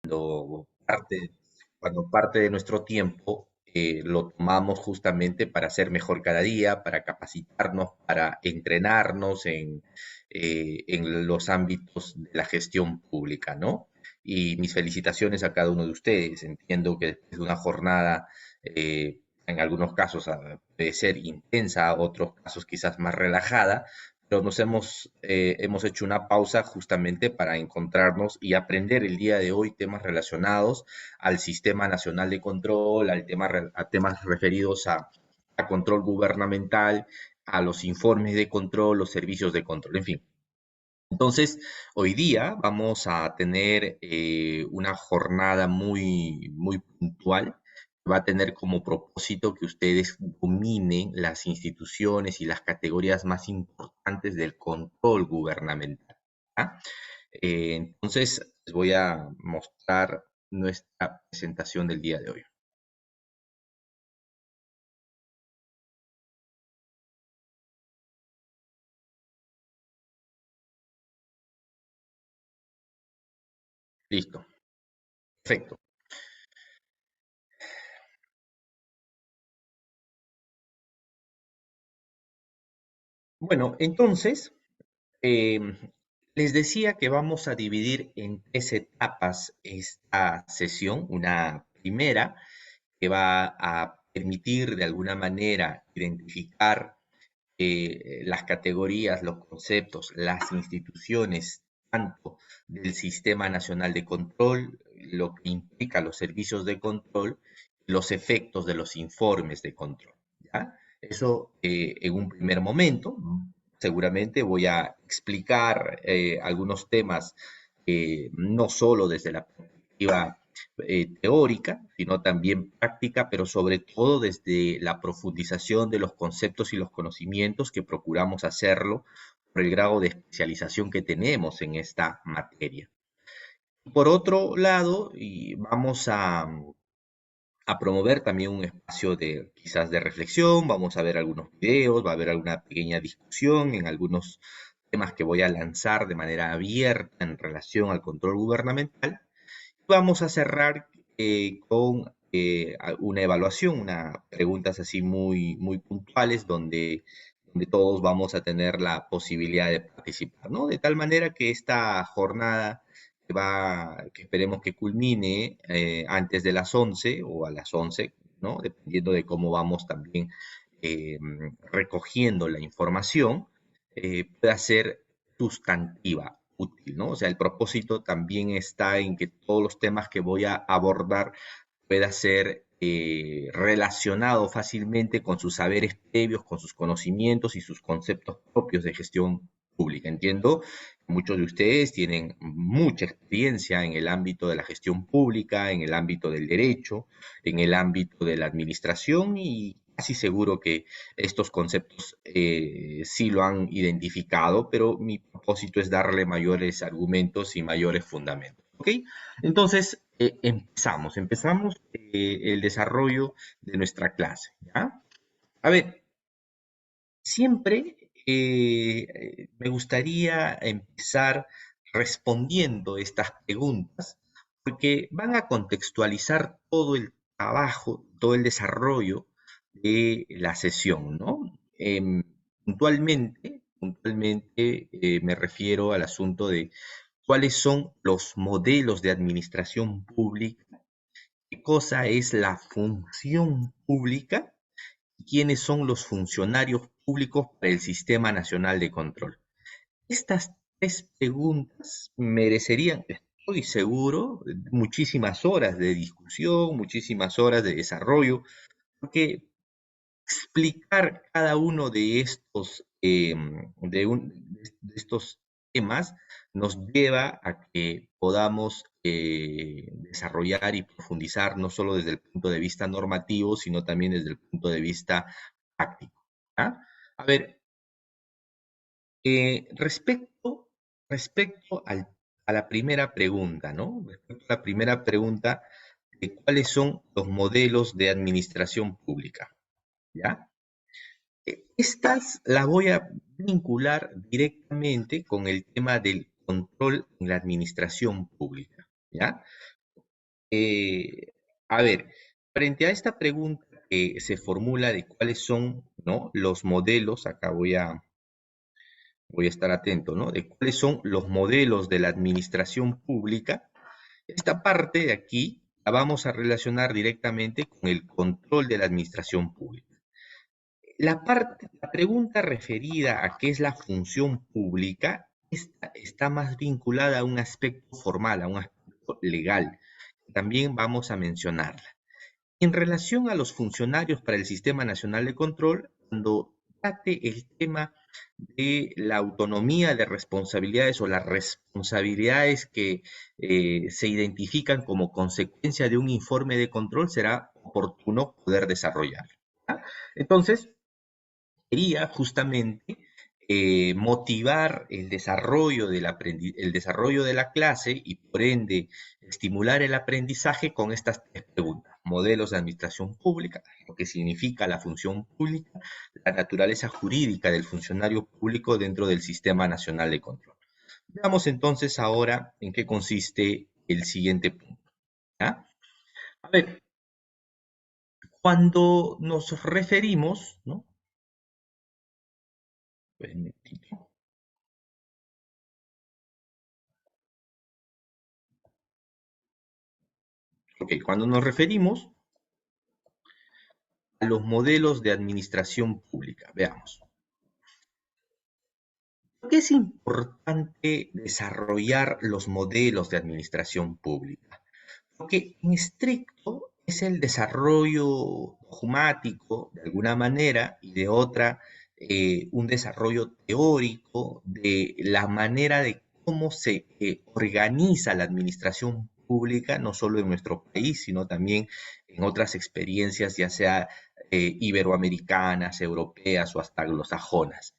cuando parte, cuando parte de nuestro tiempo lo tomamos justamente para hacer mejor cada día, para capacitarnos, para entrenarnos en los ámbitos de la gestión pública, ¿no? Y mis felicitaciones a cada uno de ustedes. Entiendo que después de una jornada, en algunos casos puede ser intensa, otros casos quizás más relajada, pero hemos hecho una pausa justamente para encontrarnos y aprender el día de hoy temas relacionados al Sistema Nacional de Control, a temas referidos a control gubernamental, a los informes de control, los servicios de control, en fin. Entonces, hoy día vamos a tener una jornada muy puntual. Va a tener como propósito que ustedes dominen las instituciones y las categorías más importantes del control gubernamental. ¿Ya? Entonces, les voy a mostrar nuestra presentación del día de hoy. Listo, perfecto. Bueno, entonces, Em, les decía que vamos a dividir en tres etapas esta sesión. Una primera que va a permitir de alguna manera identificar las categorías, los conceptos, las instituciones, tanto del Sistema Nacional de Control, lo que implica los servicios de control, los efectos de los informes de control. ¿Ya? Eso en un primer momento. Seguramente voy a explicar algunos temas no solo desde la perspectiva teórica, sino también práctica, pero sobre todo desde la profundización de los conceptos y los conocimientos que procuramos hacerlo por el grado de especialización que tenemos en esta materia. Por otro lado, y vamos a promover también un espacio de quizás de reflexión, vamos a ver algunos videos, va a haber alguna pequeña discusión en algunos temas que voy a lanzar de manera abierta en relación al control gubernamental. Vamos a cerrar con una evaluación, unas preguntas así muy puntuales donde todos vamos a tener la posibilidad de participar, ¿no? De tal manera que esta jornada que esperemos que culmine antes de las 11 o a las 11, ¿no? Dependiendo de cómo vamos también eh, recogiendo la información, pueda ser sustantiva, útil, ¿no? O sea, el propósito también está en que todos los temas que voy a abordar pueda ser relacionado fácilmente con sus saberes previos, con sus conocimientos y sus conceptos propios de gestión pública. Entiendo que muchos de ustedes tienen mucha experiencia en el ámbito de la gestión pública, en el ámbito del derecho, en el ámbito de la administración y casi seguro que estos conceptos sí lo han identificado, pero mi propósito es darle mayores argumentos y mayores fundamentos. ¿Ok? Entonces, empezamos el desarrollo de nuestra clase. ¿Ya? A ver, siempre me gustaría empezar respondiendo estas preguntas porque van a contextualizar todo el trabajo, todo el desarrollo de la sesión, ¿no? Puntualmente me refiero al asunto de cuáles son los modelos de administración pública, qué cosa es la función pública y quiénes son los funcionarios públicos para el Sistema Nacional de Control. Estas tres preguntas merecerían, estoy seguro, muchísimas horas de discusión, muchísimas horas de desarrollo, porque explicar cada uno de de estos temas nos lleva a que podamos desarrollar y profundizar no solo desde el punto de vista normativo, sino también desde el punto de vista práctico. ¿Ah? A ver, respecto a la primera pregunta, ¿no? Respecto a la primera pregunta de cuáles son los modelos de administración pública, ¿ya? Estas las voy a vincular directamente con el tema del control en la administración pública, ¿ya? Eh, a ver, frente a esta pregunta que se formula de cuáles son, ¿no?, los modelos, acá voy a estar atento, ¿no?, de cuáles son los modelos de la administración pública, esta parte de aquí la vamos a relacionar directamente con el control de la administración pública. La pregunta referida a qué es la función pública, esta está más vinculada a un aspecto formal, a un aspecto legal. También vamos a mencionarla. En relación a los funcionarios para el Sistema Nacional de Control, cuando trate el tema de la autonomía de responsabilidades o las responsabilidades que se identifican como consecuencia de un informe de control, será oportuno poder desarrollarlo. ¿Ah? Entonces, quería justamente motivar el desarrollo de la clase y por ende estimular el aprendizaje con estas tres preguntas. Modelos de administración pública, lo que significa la función pública, la naturaleza jurídica del funcionario público dentro del Sistema Nacional de Control. Veamos entonces ahora en qué consiste el siguiente punto. ¿Ya? A ver, cuando nos referimos, ¿no? Ok, cuando nos referimos a los modelos de administración pública, veamos. ¿Por qué es importante desarrollar los modelos de administración pública? Porque en estricto es el desarrollo dogmático, de alguna manera, y de otra, un desarrollo teórico de la manera de cómo se organiza la administración pública, no solo en nuestro país, sino también en otras experiencias, ya sea iberoamericanas, europeas o hasta anglosajonas.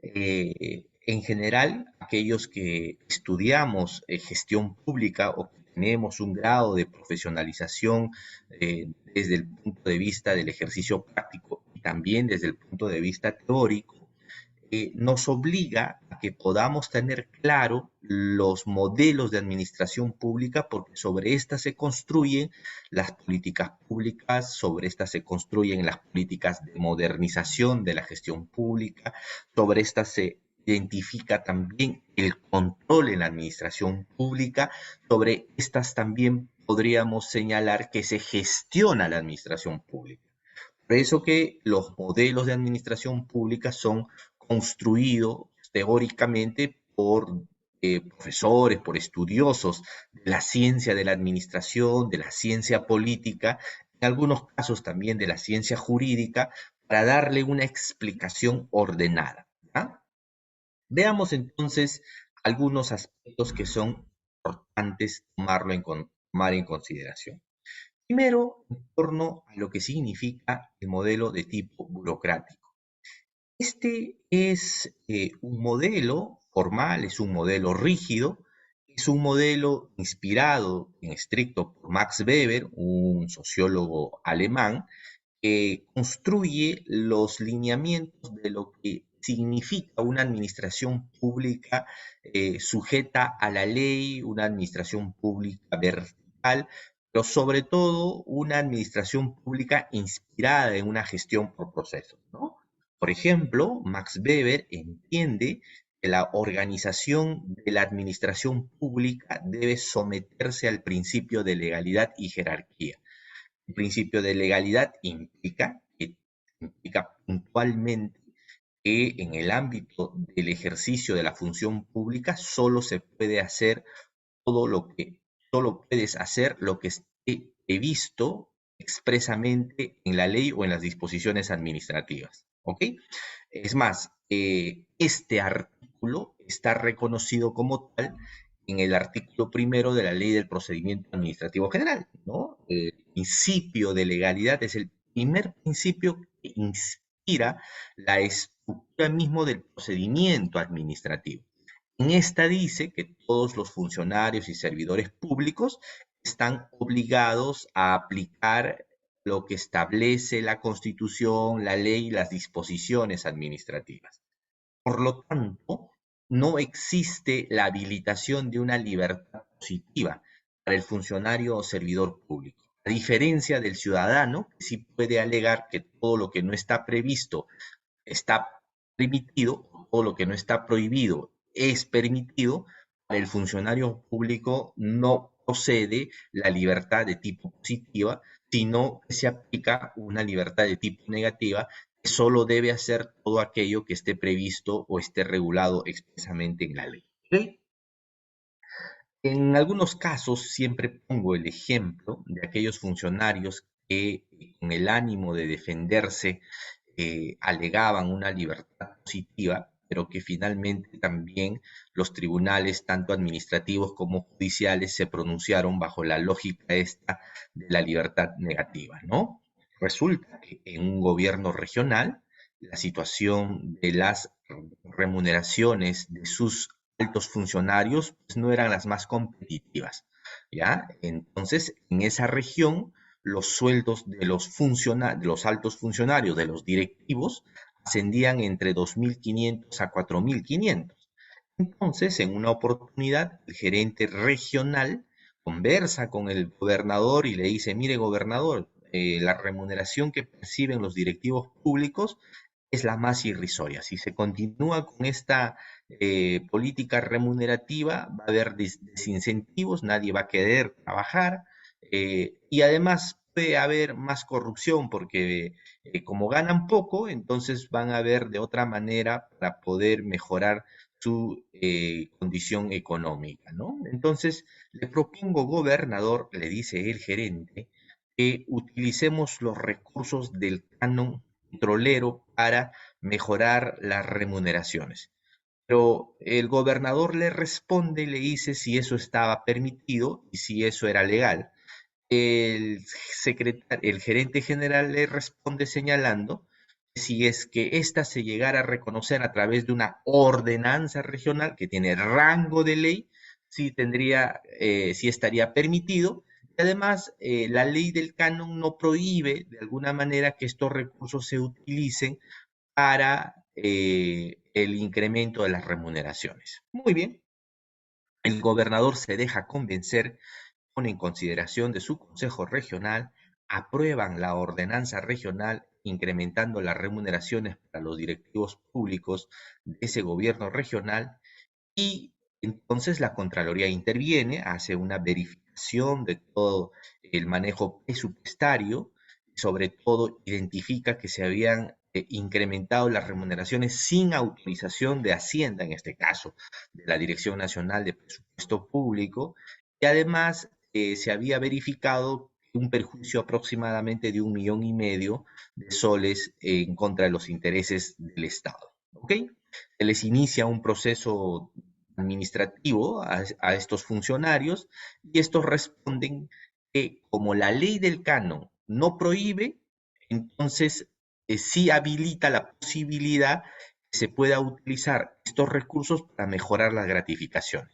En general, aquellos que estudiamos gestión pública o que tenemos un grado de profesionalización desde el punto de vista del ejercicio práctico y también desde el punto de vista teórico, nos obliga a que podamos tener claro los modelos de administración pública porque sobre estas se construyen las políticas públicas, sobre estas se construyen las políticas de modernización de la gestión pública, sobre estas se identifica también el control en la administración pública, sobre estas también podríamos señalar que se gestiona la administración pública. Por eso que los modelos de administración pública son construidos teóricamente por profesores, por estudiosos de la ciencia de la administración, de la ciencia política, en algunos casos también de la ciencia jurídica, para darle una explicación ordenada. ¿Ah? Veamos entonces algunos aspectos que son importantes tomar en consideración. Primero, en torno a lo que significa el modelo de tipo burocrático. Este es un modelo formal, es un modelo rígido, es un modelo inspirado en estricto por Max Weber, un sociólogo alemán, que construye los lineamientos de lo que significa una administración pública sujeta a la ley, una administración pública vertical, pero sobre todo una administración pública inspirada en una gestión por procesos, ¿no? Por ejemplo, Max Weber entiende que la organización de la administración pública debe someterse al principio de legalidad y jerarquía. El principio de legalidad implica puntualmente que en el ámbito del ejercicio de la función pública solo se puede hacer todo lo que, solo puedes hacer lo que esté previsto expresamente en la ley o en las disposiciones administrativas. ¿Ok? Es más, este artículo está reconocido como tal en el artículo primero de la Ley del Procedimiento Administrativo General, ¿no? El principio de legalidad es el primer principio que inspira la estructura mismo del procedimiento administrativo. En esta dice que todos los funcionarios y servidores públicos están obligados a aplicar lo que establece la Constitución, la ley y las disposiciones administrativas. Por lo tanto, no existe la habilitación de una libertad positiva. para el funcionario o servidor público. A diferencia del ciudadano, que sí puede alegar que todo lo que no está previsto está permitido, o lo que no está prohibido es permitido, para el funcionario público no procede la libertad de tipo positiva, sino que se aplica una libertad de tipo negativa, que solo debe hacer todo aquello que esté previsto o esté regulado expresamente en la ley. ¿Ok? En algunos casos siempre pongo el ejemplo de aquellos funcionarios que con el ánimo de defenderse alegaban una libertad positiva, pero que finalmente también los tribunales, tanto administrativos como judiciales, se pronunciaron bajo la lógica esta de la libertad negativa, ¿no? Resulta que en un gobierno regional, la situación de las remuneraciones de sus altos funcionarios pues, no eran las más competitivas, ¿ya? Entonces, en esa región, los sueldos de de los altos funcionarios, de los directivos, ascendían entre 2.500 a 4.500. Entonces, en una oportunidad, el gerente regional conversa con el gobernador y le dice, mire, gobernador, la remuneración que perciben los directivos públicos es la más irrisoria. Si se continúa con esta política remunerativa, va a haber desincentivos, nadie va a querer trabajar y además puede haber más corrupción porque como ganan poco, entonces van a ver de otra manera para poder mejorar su condición económica, ¿no? Entonces, le propongo, gobernador, le dice el gerente, que utilicemos los recursos del canon petrolero para mejorar las remuneraciones. Pero el gobernador le responde y le dice si eso estaba permitido y si eso era legal. El gerente general le responde señalando que si es que ésta se llegara a reconocer a través de una ordenanza regional que tiene rango de ley, sí estaría permitido. Y además, la ley del canon no prohíbe de alguna manera que estos recursos se utilicen para el incremento de las remuneraciones. Muy bien, el gobernador se deja convencer, pone en consideración de su consejo regional, aprueban la ordenanza regional incrementando las remuneraciones para los directivos públicos de ese gobierno regional y entonces la Contraloría interviene, hace una verificación de todo el manejo presupuestario, sobre todo identifica que se habían incrementado las remuneraciones sin autorización de Hacienda, en este caso, de la Dirección Nacional de Presupuesto Público, y además se había verificado un perjuicio aproximadamente de 1,5 millones de soles en contra de los intereses del Estado. ¿Ok? Se les inicia un proceso administrativo a estos funcionarios y estos responden que como la ley del canon no prohíbe, entonces sí habilita la posibilidad que se pueda utilizar estos recursos para mejorar las gratificaciones.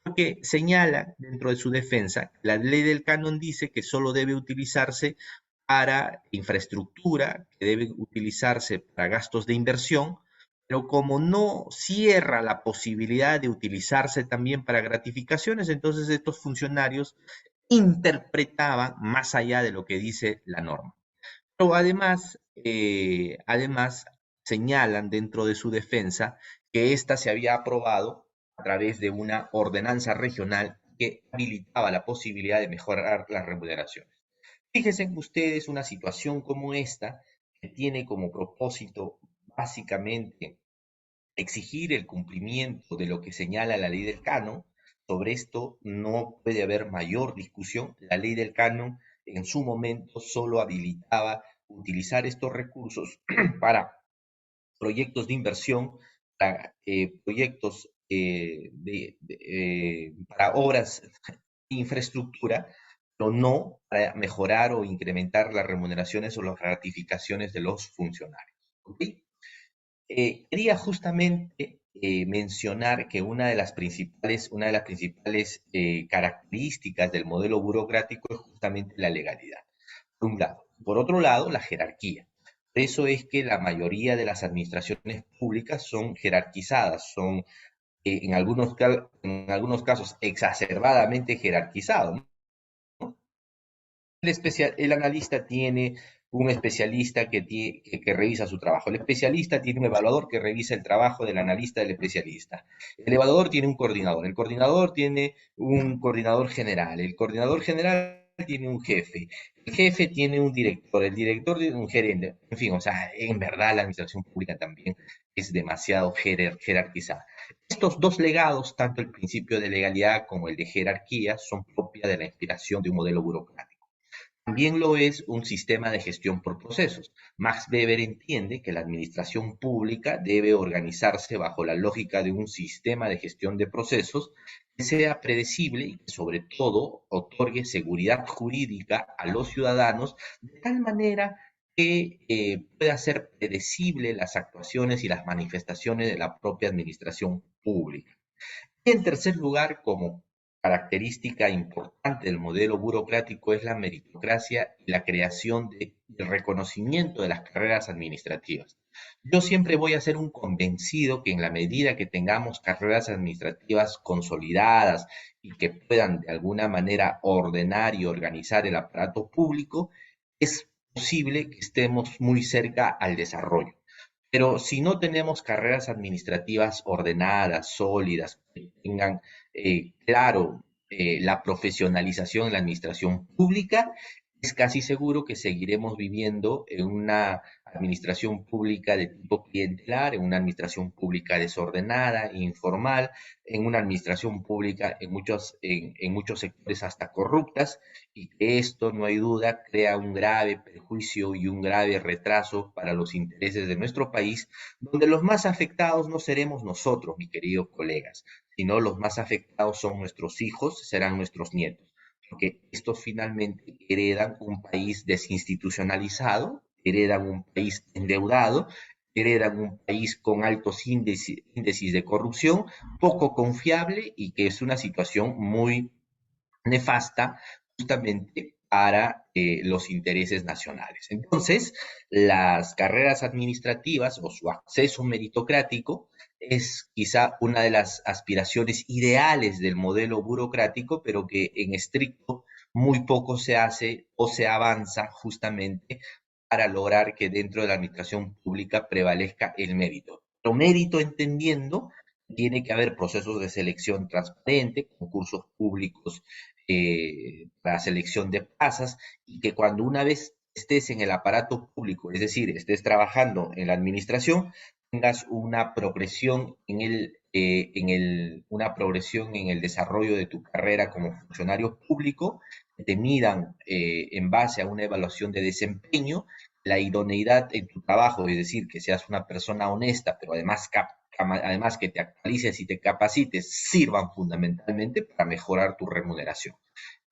Porque señala dentro de su defensa, la ley del canon dice que solo debe utilizarse para infraestructura, que debe utilizarse para gastos de inversión, pero como no cierra la posibilidad de utilizarse también para gratificaciones, entonces estos funcionarios interpretaban más allá de lo que dice la norma. Pero además señalan dentro de su defensa que ésta se había aprobado a través de una ordenanza regional que habilitaba la posibilidad de mejorar las remuneraciones. Fíjense ustedes una situación como esta, que tiene como propósito básicamente exigir el cumplimiento de lo que señala la ley del canon. Sobre esto no puede haber mayor discusión. La ley del canon en su momento solo habilitaba utilizar estos recursos para proyectos de inversión, para proyectos para obras de infraestructura, pero no para mejorar o incrementar las remuneraciones o las gratificaciones de los funcionarios. ¿Okay? Quería justamente mencionar que una de las principales características del modelo burocrático es justamente la legalidad, por un lado. Por otro lado, la jerarquía. Por eso es que la mayoría de las administraciones públicas son jerarquizadas, son en algunos casos exacerbadamente jerarquizado, ¿no? El analista tiene un especialista que revisa su trabajo. El especialista tiene un evaluador que revisa el trabajo del analista del especialista. El evaluador tiene un coordinador. El coordinador tiene un coordinador general. El coordinador general tiene un jefe. El jefe tiene un director. El director tiene un gerente. En fin, o sea, en verdad la administración pública también es demasiado jerarquizada. Estos dos legados, tanto el principio de legalidad como el de jerarquía, son propias de la inspiración de un modelo burocrático. También lo es un sistema de gestión por procesos. Max Weber entiende que la administración pública debe organizarse bajo la lógica de un sistema de gestión de procesos que sea predecible y que sobre todo otorgue seguridad jurídica a los ciudadanos de tal manera que pueda ser predecible las actuaciones y las manifestaciones de la propia administración pública. En tercer lugar, como característica importante del modelo burocrático es la meritocracia y la creación del reconocimiento de las carreras administrativas. Yo siempre voy a ser un convencido que en la medida que tengamos carreras administrativas consolidadas y que puedan de alguna manera ordenar y organizar el aparato público, es posible que estemos muy cerca al desarrollo. Pero si no tenemos carreras administrativas ordenadas, sólidas, que tengan claro la profesionalización en la administración pública, es casi seguro que seguiremos viviendo en una administración pública de tipo clientelar, en una administración pública desordenada, informal, en una administración pública en muchos sectores hasta corruptas, y que esto, no hay duda, crea un grave perjuicio y un grave retraso para los intereses de nuestro país, donde los más afectados no seremos nosotros, mis queridos colegas, sino los más afectados son nuestros hijos, serán nuestros nietos, porque estos finalmente heredan un país desinstitucionalizado, heredan un país endeudado, heredan un país con altos índices de corrupción, poco confiable y que es una situación muy nefasta justamente para los intereses nacionales. Entonces, las carreras administrativas o su acceso meritocrático es quizá una de las aspiraciones ideales del modelo burocrático, pero que en estricto muy poco se hace o se avanza justamente para lograr que dentro de la administración pública prevalezca el mérito. Pero mérito entendiendo tiene que haber procesos de selección transparente, concursos públicos para selección de plazas, y que cuando una vez estés en el aparato público, es decir, estés trabajando en la administración, tengas una progresión una progresión en el desarrollo de tu carrera como funcionario público, que te midan en base a una evaluación de desempeño, la idoneidad en tu trabajo, es decir, que seas una persona honesta, pero además que te actualices y te capacites, sirvan fundamentalmente para mejorar tu remuneración.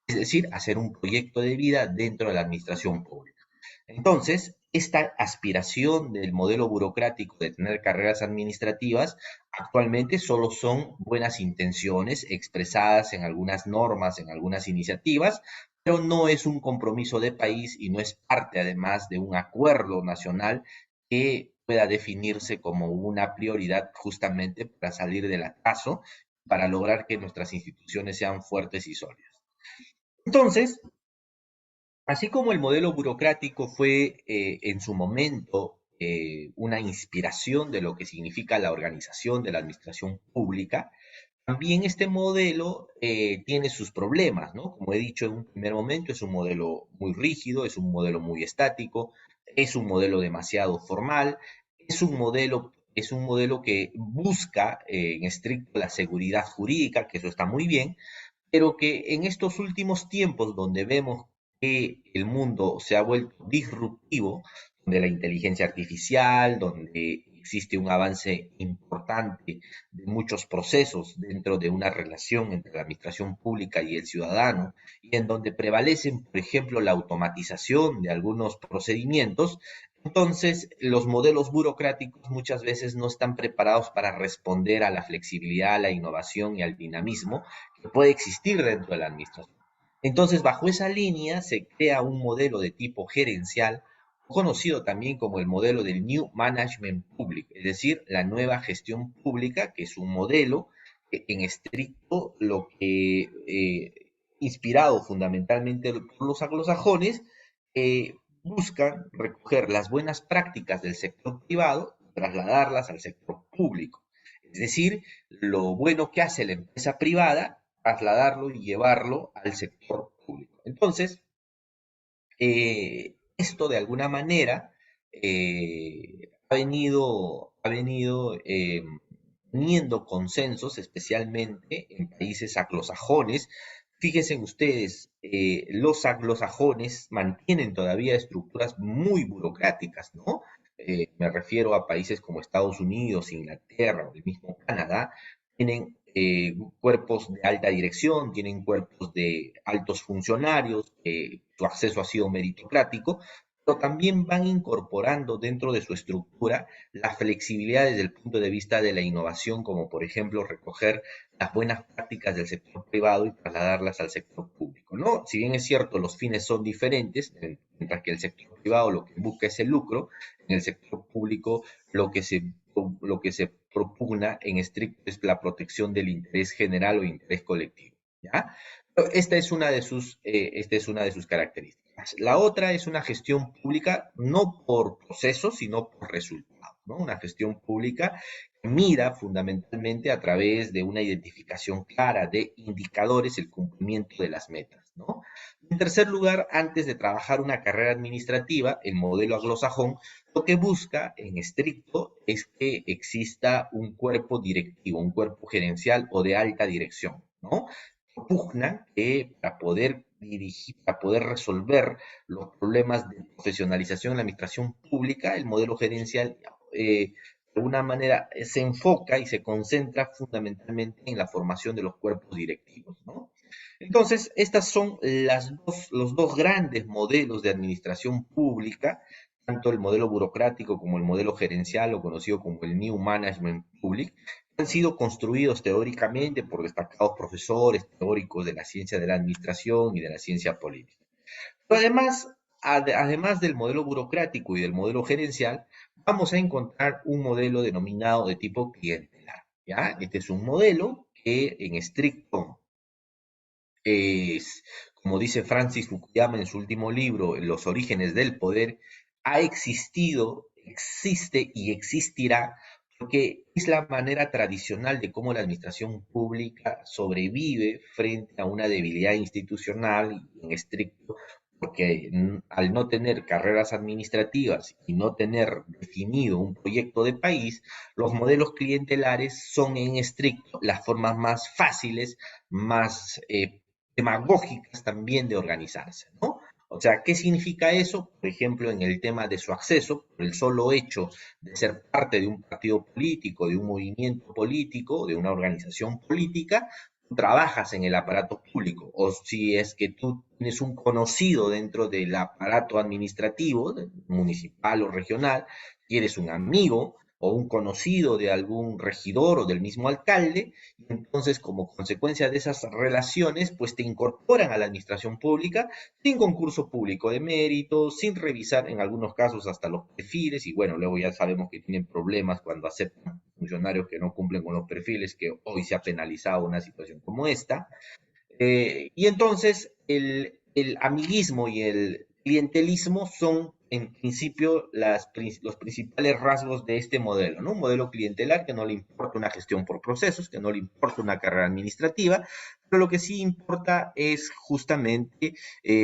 Es decir, hacer un proyecto de vida dentro de la administración pública. Entonces, esta aspiración del modelo burocrático de tener carreras administrativas actualmente solo son buenas intenciones expresadas en algunas normas, en algunas iniciativas, pero no es un compromiso de país y no es parte además de un acuerdo nacional que pueda definirse como una prioridad justamente para salir del atraso, para lograr que nuestras instituciones sean fuertes y sólidas. Entonces, así como el modelo burocrático fue en su momento una inspiración de lo que significa la organización de la administración pública, también este modelo tiene sus problemas, ¿no? Como he dicho en un primer momento, es un modelo muy rígido, es un modelo muy estático, es un modelo demasiado formal, es un modelo que busca en estricto la seguridad jurídica, que eso está muy bien, pero que en estos últimos tiempos donde vemos que el mundo se ha vuelto disruptivo, donde la inteligencia artificial, donde existe un avance importante de muchos procesos dentro de una relación entre la administración pública y el ciudadano, y en donde prevalecen, por ejemplo, la automatización de algunos procedimientos, entonces los modelos burocráticos muchas veces no están preparados para responder a la flexibilidad, a la innovación y al dinamismo que puede existir dentro de la administración. Entonces, bajo esa línea se crea un modelo de tipo gerencial, conocido también como el modelo del New Management Public, es decir, la nueva gestión pública, que es un modelo en estricto lo que, inspirado fundamentalmente por los anglosajones, buscan recoger las buenas prácticas del sector privado y trasladarlas al sector público. Es decir, lo bueno que hace la empresa privada, trasladarlo y llevarlo al sector público. Entonces, esto de alguna manera ha venido uniendo consensos, especialmente en países anglosajones. Fíjense ustedes, los anglosajones mantienen todavía estructuras muy burocráticas, ¿no? Me refiero a países como Estados Unidos, Inglaterra o el mismo Canadá, tienen cuerpos de alta dirección, tienen cuerpos de altos funcionarios, su acceso ha sido meritocrático, pero también van incorporando dentro de su estructura la flexibilidad desde el punto de vista de la innovación, como por ejemplo recoger las buenas prácticas del sector privado y trasladarlas al sector público, ¿no? Si bien es cierto, los fines son diferentes, mientras que el sector privado lo que busca es el lucro, en el sector público lo que se, lo que se propugna en estricto es la protección del interés general o interés colectivo, ¿ya? Esta es una de sus características. La otra es una gestión pública no por procesos, sino por resultados, ¿no? Una gestión pública que mira fundamentalmente a través de una identificación clara de indicadores el cumplimiento de las metas, ¿no? En tercer lugar, antes de trabajar una carrera administrativa, el modelo anglosajón lo que busca en estricto es que exista un cuerpo directivo, un cuerpo gerencial o de alta dirección, ¿no? Pugnan que para poder dirigir, para poder resolver los problemas de profesionalización en la administración pública, el modelo gerencial de alguna manera se enfoca y se concentra fundamentalmente en la formación de los cuerpos directivos, ¿no? Entonces, estas son los dos grandes modelos de administración pública, tanto el modelo burocrático como el modelo gerencial, o conocido como el New Management Public, han sido construidos teóricamente por destacados profesores teóricos de la ciencia de la administración y de la ciencia política. Pero además del modelo burocrático y del modelo gerencial, vamos a encontrar un modelo denominado de tipo clientelar, ¿ya? Este es un modelo que en estricto es, como dice Francis Fukuyama en su último libro, Los orígenes del poder, ha existido, existe y existirá porque es la manera tradicional de cómo la administración pública sobrevive frente a una debilidad institucional en estricto, porque al no tener carreras administrativas y no tener definido un proyecto de país, los modelos clientelares son en estricto las formas más fáciles, más demagógicas también de organizarse, ¿no? O sea, ¿qué significa eso? Por ejemplo, en el tema de su acceso, por el solo hecho de ser parte de un partido político, de un movimiento político, de una organización política, tú trabajas en el aparato público, o si es que tú tienes un conocido dentro del aparato administrativo, municipal o regional, y eres un amigo o un conocido de algún regidor o del mismo alcalde, y entonces como consecuencia de esas relaciones, pues te incorporan a la administración pública sin concurso público de mérito, sin revisar en algunos casos hasta los perfiles, y bueno, luego ya sabemos que tienen problemas cuando aceptan funcionarios que no cumplen con los perfiles, que hoy se ha penalizado una situación como esta. Y entonces el amiguismo y el clientelismo son en principio los principales rasgos de este modelo, ¿no? Un modelo clientelar que no le importa una gestión por procesos, que no le importa una carrera administrativa, pero lo que sí importa es justamente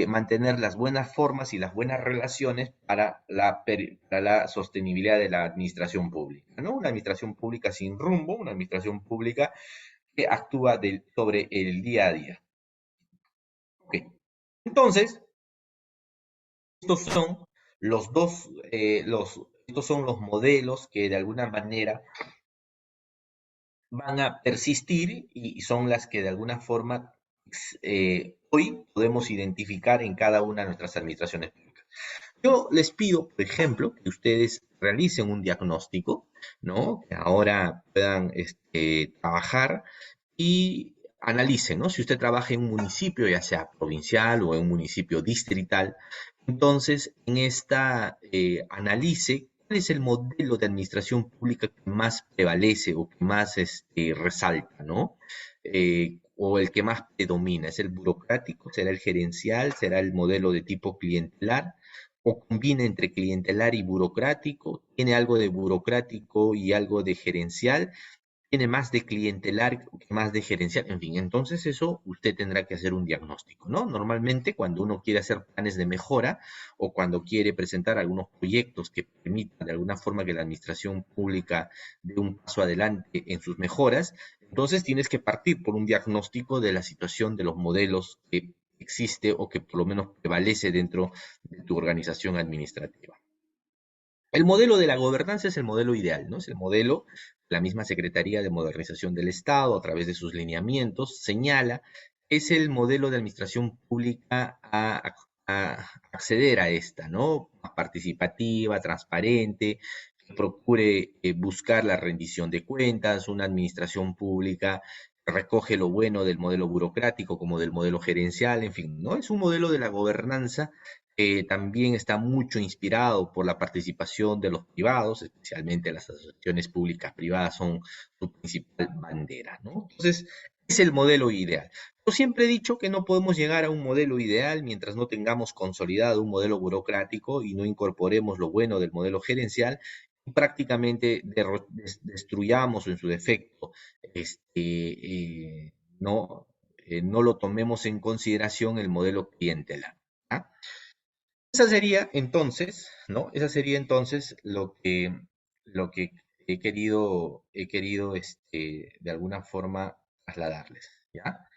mantener las buenas formas y las buenas relaciones para la sostenibilidad de la administración pública, ¿no? Una administración pública sin rumbo, una administración pública que actúa sobre el día a día. Ok. Entonces, estos son los dos, estos son los modelos que de alguna manera van a persistir y son las que de alguna forma hoy podemos identificar en cada una de nuestras administraciones públicas. Yo les pido, por ejemplo, que ustedes realicen un diagnóstico, ¿no? Que ahora puedan trabajar y analicen, ¿no? Si usted trabaja en un municipio, ya sea provincial o en un municipio distrital, entonces en esta analice ¿cuál es el modelo de administración pública que más prevalece o que más resalta, ¿no? O el que más predomina, ¿es el burocrático, será el gerencial, será el modelo de tipo clientelar? ¿O combina entre clientelar y burocrático? ¿Tiene algo de burocrático y algo de gerencial? ¿Tiene más de clientelar que más de gerencial? En fin, entonces eso usted tendrá que hacer un diagnóstico, ¿no? Normalmente cuando uno quiere hacer planes de mejora o cuando quiere presentar algunos proyectos que permitan de alguna forma que la administración pública dé un paso adelante en sus mejoras, entonces tienes que partir por un diagnóstico de la situación de los modelos que existe o que por lo menos prevalece dentro de tu organización administrativa. El modelo de la gobernanza es el modelo ideal, ¿no? Es el modelo, la misma Secretaría de Modernización del Estado, a través de sus lineamientos, señala, es el modelo de administración pública a acceder a esta, ¿no? Más participativa, transparente, que procure buscar la rendición de cuentas, una administración pública que recoge lo bueno del modelo burocrático como del modelo gerencial, en fin, ¿no? Es un modelo de la gobernanza también está mucho inspirado por la participación de los privados, especialmente las asociaciones públicas privadas son su principal bandera, ¿no? Entonces, es el modelo ideal. Yo siempre he dicho que no podemos llegar a un modelo ideal mientras no tengamos consolidado un modelo burocrático y no incorporemos lo bueno del modelo gerencial y prácticamente destruyamos o en su defecto no, no lo tomemos en consideración el modelo clientelar. ¿Ah? Esa sería entonces, ¿no? Esa sería entonces lo que he querido de alguna forma trasladarles, ¿ya?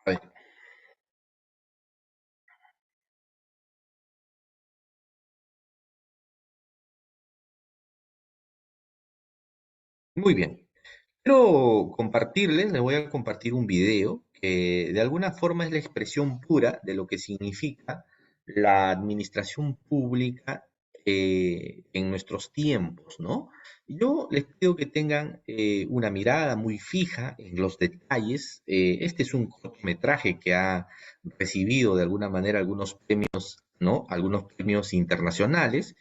A ver, muy bien. Quiero compartirles, les voy a compartir un video que de alguna forma es la expresión pura de lo que significa la administración pública en nuestros tiempos, ¿no? Yo les pido que tengan una mirada muy fija en los detalles. Este es un cortometraje que ha recibido de alguna manera algunos premios, ¿no? Algunos premios internacionales,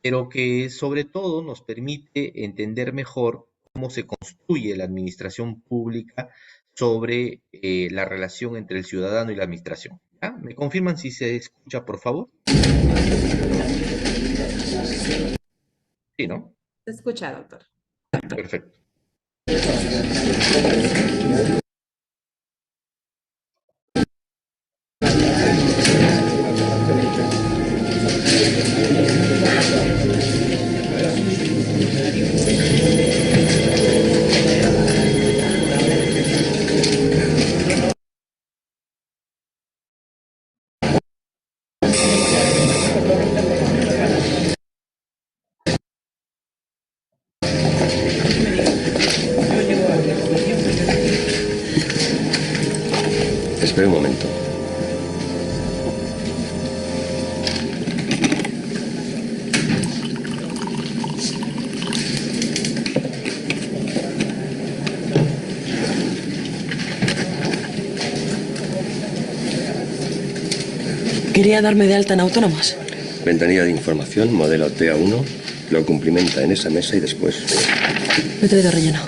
pero que sobre todo nos permite entender mejor cómo se construye la administración pública sobre la relación entre el ciudadano y la administración. ¿Ya? ¿Me confirman si se escucha, por favor? Sí, ¿no? Se escucha, doctor. Perfecto. Espera un momento. Quería darme de alta en autónomos. Ventanilla de información, modelo TA1. Lo cumplimenta en esa mesa y después... Me he traído relleno.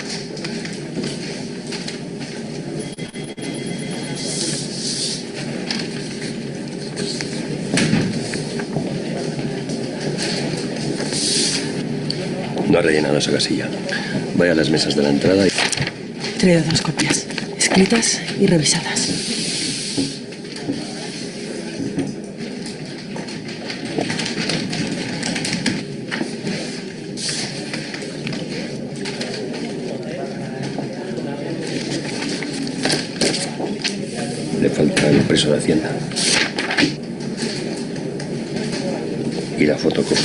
No ha rellenado esa casilla. Vaya a las mesas de la entrada y... He traído 2 copias, escritas y revisadas. Le falta el impreso de Hacienda. Y la fotocopia.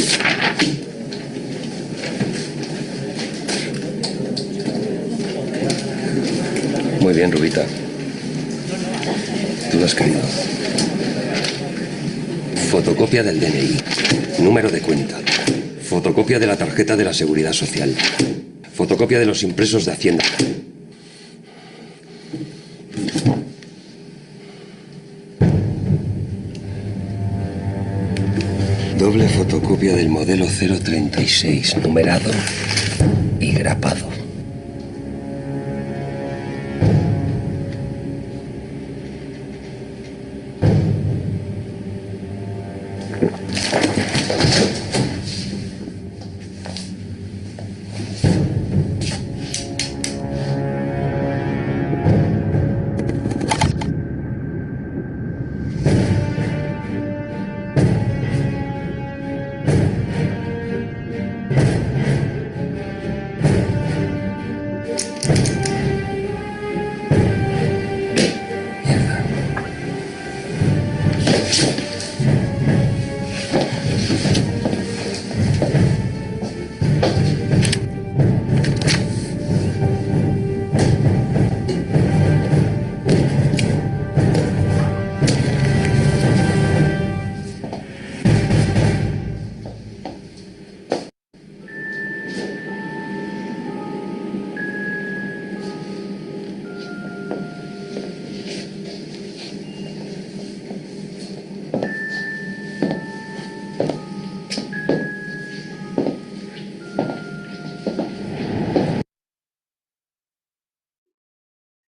Muy bien, Rubita. Tú lo has querido. Fotocopia del DNI. Número de cuenta. Fotocopia de la tarjeta de la Seguridad Social. Fotocopia de los impresos de Hacienda. Doble fotocopia del modelo 036, numerado y grapado.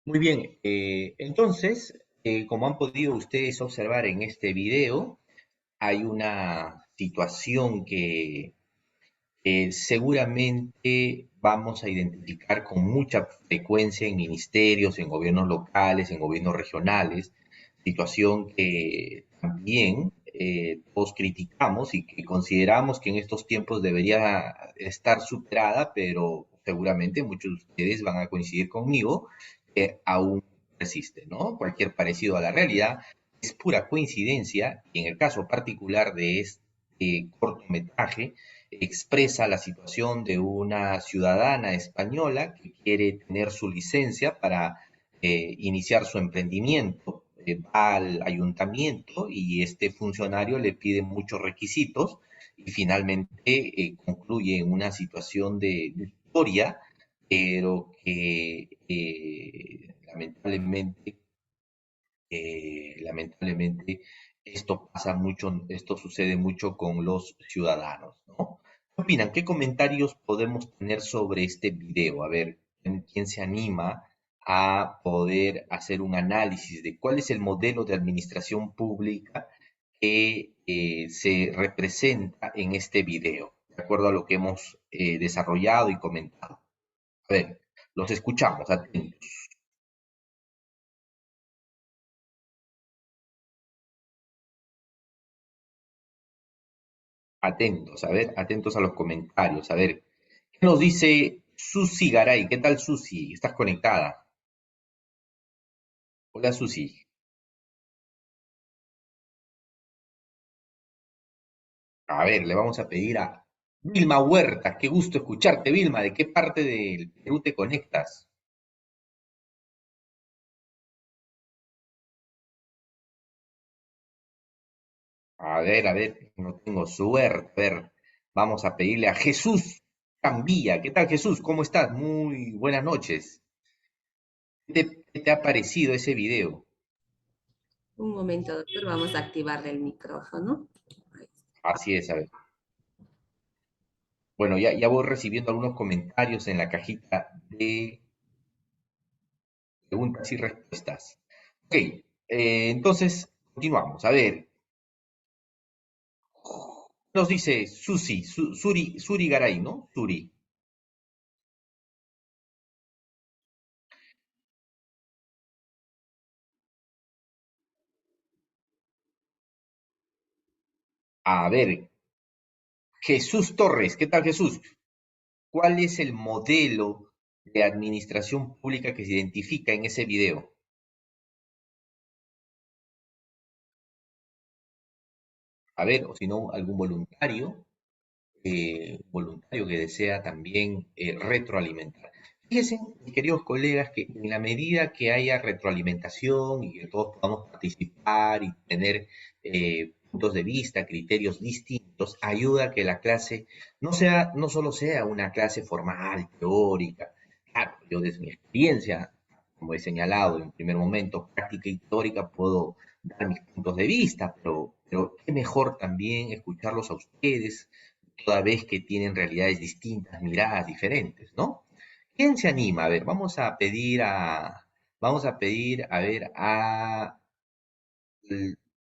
Muy bien, entonces, como han podido ustedes observar en este video, hay una situación que seguramente vamos a identificar con mucha frecuencia en ministerios, en gobiernos locales, en gobiernos regionales, situación que también todos criticamos y que consideramos que en estos tiempos debería estar superada, pero seguramente muchos de ustedes van a coincidir conmigo que aún persiste, ¿no? Cualquier parecido a la realidad es pura coincidencia y en el caso particular de este cortometraje, expresa la situación de una ciudadana española que quiere tener su licencia para iniciar su emprendimiento. Va al ayuntamiento y este funcionario le pide muchos requisitos y finalmente concluye en una situación de victoria, pero que lamentablemente esto sucede mucho con los ciudadanos, ¿no? ¿Qué opinan? ¿Qué comentarios podemos tener sobre este video? A ver, ¿quién se anima a poder hacer un análisis de cuál es el modelo de administración pública que se representa en este video, de acuerdo a lo que hemos desarrollado y comentado? A ver, los escuchamos, atentos. Atentos, a ver, atentos a los comentarios. A ver, ¿qué nos dice Susi Garay? ¿Qué tal, Susi? ¿Estás conectada? Hola, Susi. A ver, le vamos a pedir a Vilma Huerta. Qué gusto escucharte, Vilma. ¿De qué parte del Perú te conectas? A ver, no tengo suerte. A ver, vamos a pedirle a Jesús Cambilla. ¿Qué tal, Jesús? ¿Cómo estás? Muy buenas noches. ¿Qué te ha parecido ese video? Un momento, doctor, vamos a activarle el micrófono. Así es, a ver. Bueno, ya voy recibiendo algunos comentarios en la cajita de preguntas y respuestas. Ok, entonces continuamos. A ver, nos dice Suri Garay, ¿no? Suri. A ver, Jesús Torres, ¿qué tal, Jesús? ¿Cuál es el modelo de administración pública que se identifica en ese video? A ver, o si no, algún voluntario que desea también retroalimentar. Fíjense, mis queridos colegas, que en la medida que haya retroalimentación y que todos podamos participar y tener puntos de vista, criterios distintos, ayuda a que la clase no solo sea una clase formal, teórica. Claro, yo desde mi experiencia, como he señalado en primer momento, práctica y teórica, puedo dar mis puntos de vista, pero pero qué mejor también escucharlos a ustedes, toda vez que tienen realidades distintas, miradas diferentes, ¿no? ¿Quién se anima? A ver, a ver,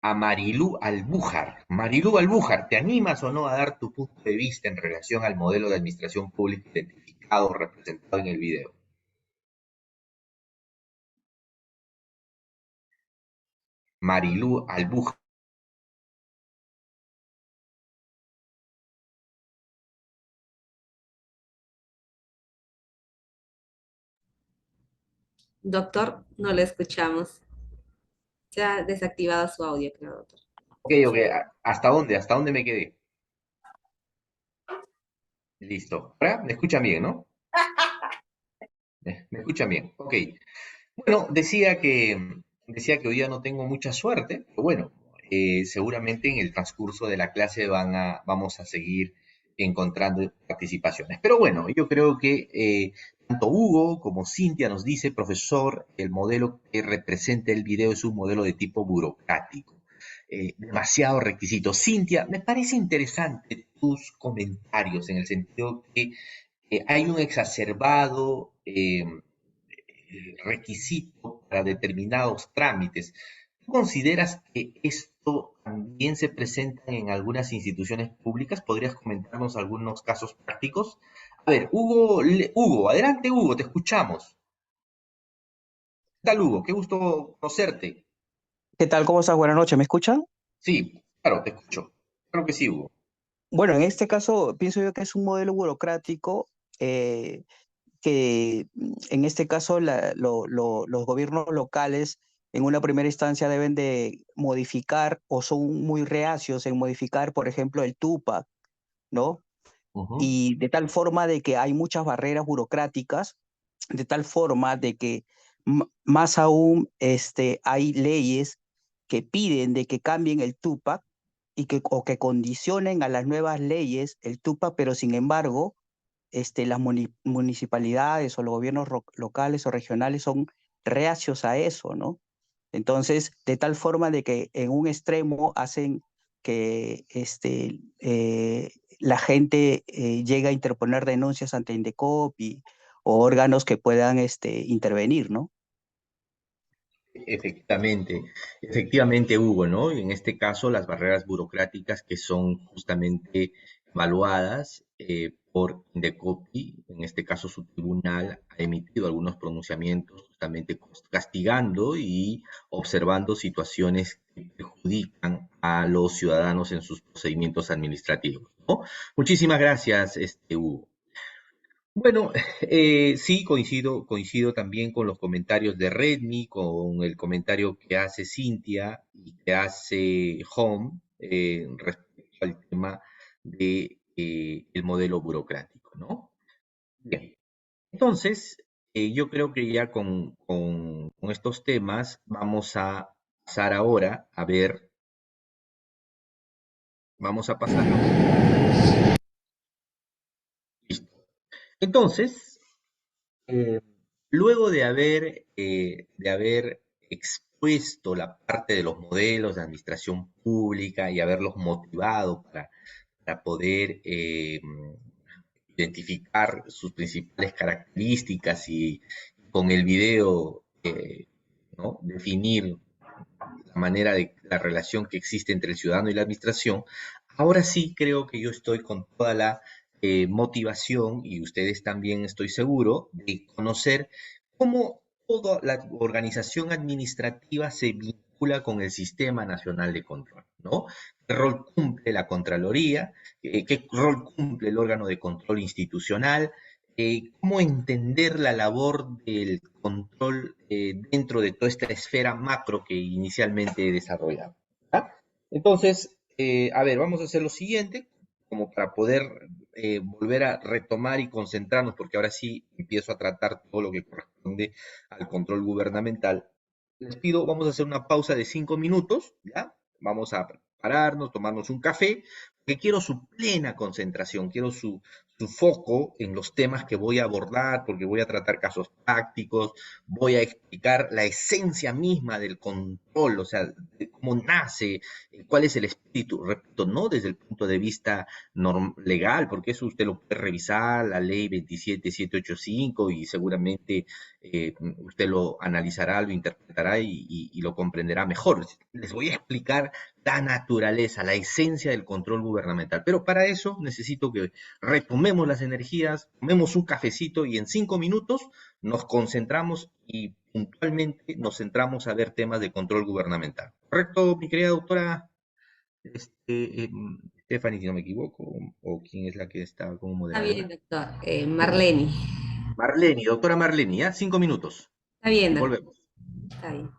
a Marilú Albújar. Marilú Albújar, ¿te animas o no a dar tu punto de vista en relación al modelo de administración pública identificado representado en el video? Marilú Albújar. Doctor, no lo escuchamos. Se ha desactivado su audio, creo, doctor. Ok, ok, ¿hasta dónde? ¿Hasta dónde me quedé? Listo. Ahora me escuchan bien, ¿no? Me escuchan bien. Ok. Bueno, decía que hoy día no tengo mucha suerte, pero bueno, seguramente en el transcurso de la clase vamos a seguir encontrando participaciones. Pero bueno, yo creo que tanto Hugo como Cintia nos dice, profesor, el modelo que representa el video es un modelo de tipo burocrático. Demasiados requisitos. Cintia, me parece interesante tus comentarios en el sentido que hay un exacerbado requisito para determinados trámites. ¿Tú consideras que esto también se presenta en algunas instituciones públicas? ¿Podrías comentarnos algunos casos prácticos? A ver, Hugo, adelante Hugo, te escuchamos. ¿Qué tal Hugo? Qué gusto conocerte. ¿Qué tal? ¿Cómo estás? Buenas noches. ¿Me escuchan? Sí, claro, te escucho. Claro que sí, Hugo. Bueno, en este caso pienso yo que es un modelo burocrático eh, que en este caso los gobiernos locales en una primera instancia deben de modificar o son muy reacios en modificar, por ejemplo, el TUPAC, ¿no? Ujú, Y de tal forma de que hay muchas barreras burocráticas, de tal forma de que más aún hay leyes que piden de que cambien el TUPAC o que condicionen a las nuevas leyes el TUPAC, pero sin embargo, las municipalidades o los gobiernos locales o regionales son reacios a eso, ¿no? Entonces, de tal forma de que en un extremo hacen que la gente llegue a interponer denuncias ante Indecopi o órganos que puedan intervenir, ¿no? efectivamente, efectivamente, Hugo, ¿no? En este caso, las barreras burocráticas que son justamente evaluadas por Indecopi, en este caso su tribunal ha emitido algunos pronunciamientos justamente castigando y observando situaciones que perjudican a los ciudadanos en sus procedimientos administrativos, ¿no? Muchísimas gracias, Hugo. Bueno, sí, coincido también con los comentarios de Redmi, con el comentario que hace Cintia y que hace Home respecto al tema de el modelo burocrático, ¿no? Bien, entonces, yo creo que ya con estos temas vamos a pasar ahora a ver, vamos a pasar. Listo. Entonces, Eh, luego de haber expuesto la parte de los modelos de administración pública y haberlos motivado para poder identificar sus principales características y con el video, ¿no? Definir la manera de la relación que existe entre el ciudadano y la administración, ahora sí creo que yo estoy con toda la motivación, y ustedes también estoy seguro, de conocer cómo toda la organización administrativa se vincula con el Sistema Nacional de Control, ¿no? ¿Qué rol cumple la Contraloría? ¿Qué rol cumple el órgano de control institucional? Cómo entender la labor del control dentro de toda esta esfera macro que inicialmente he desarrollado. ¿Ya? Entonces, a ver, vamos a hacer lo siguiente, como para poder volver a retomar y concentrarnos, porque ahora sí empiezo a tratar todo lo que corresponde al control gubernamental. Les pido, vamos a hacer una pausa de 5 minutos, ¿ya? Vamos a prepararnos, tomarnos un café, porque quiero su plena concentración, quiero su su foco en los temas que voy a abordar, porque voy a tratar casos prácticos, voy a explicar la esencia misma del control, o sea, de cómo nace, cuál es el espíritu, repito, no desde el punto de vista legal, porque eso usted lo puede revisar, la ley 27785, y seguramente usted lo analizará, lo interpretará y lo comprenderá mejor. Les voy a explicar la naturaleza, la esencia del control gubernamental, pero para eso necesito que retomemos las energías, tomemos un cafecito y en 5 minutos nos concentramos y puntualmente nos centramos a ver temas de control gubernamental. ¿Correcto, mi querida doctora Stephanie, si no me equivoco? ¿O quién es la que está como Está bien, moderadora? doctor. Marlene. Marleni, doctora Marleni, ¿ya? 5 minutos. Está bien, doctor. Volvemos. Está bien.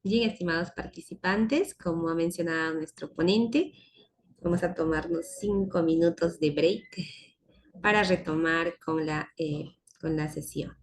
Bien, estimados participantes, como ha mencionado nuestro ponente, vamos a tomarnos 5 minutos de break para retomar con la sesión.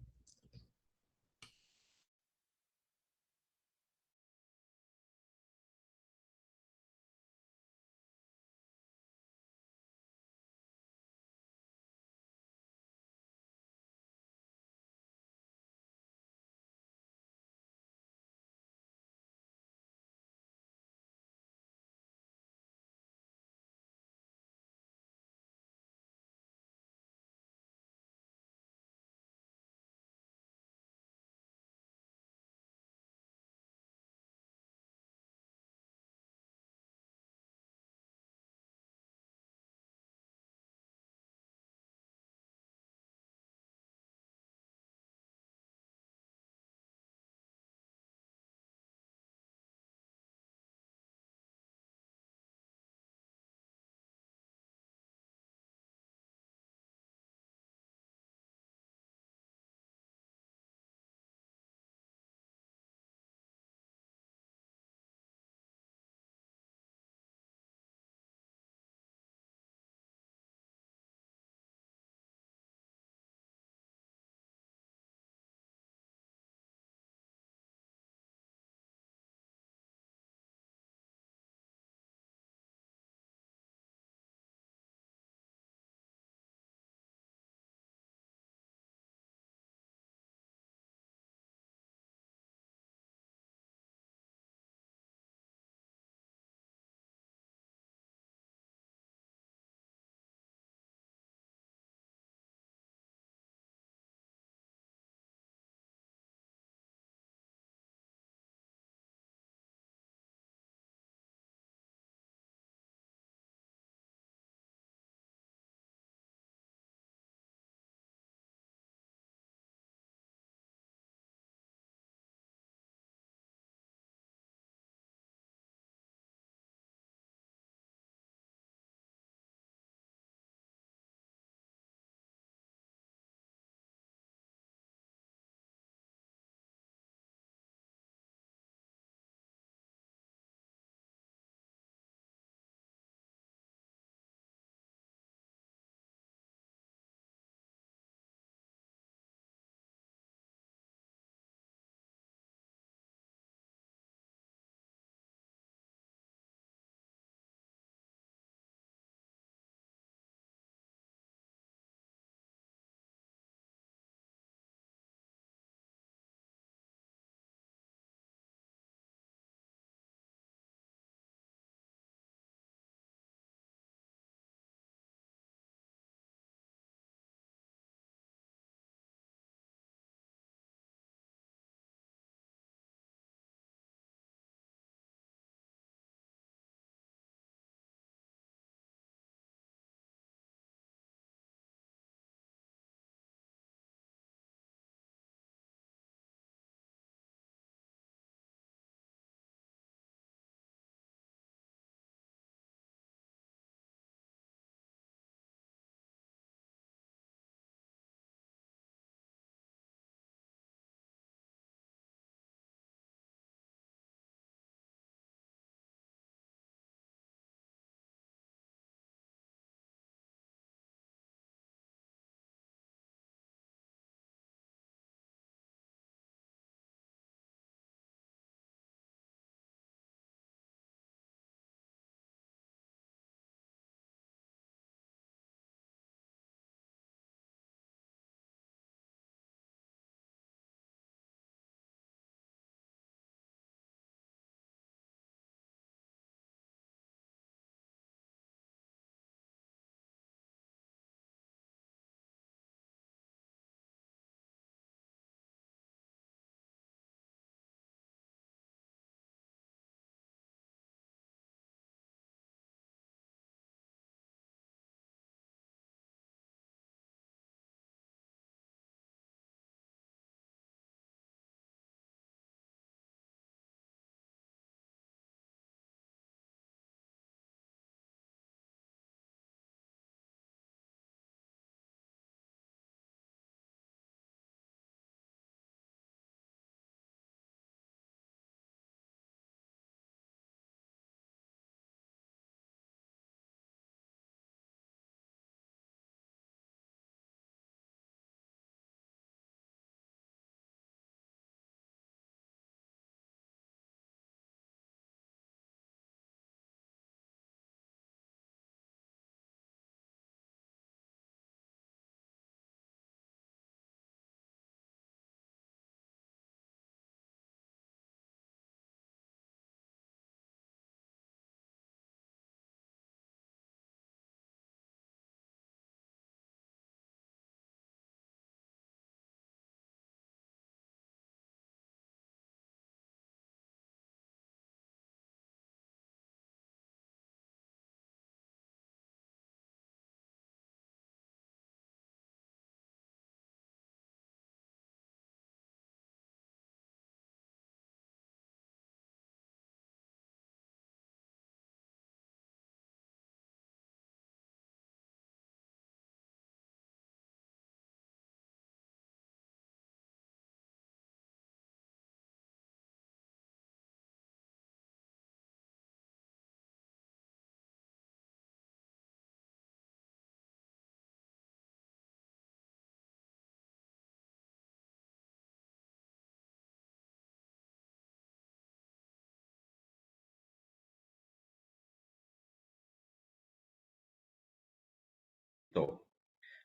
Listo,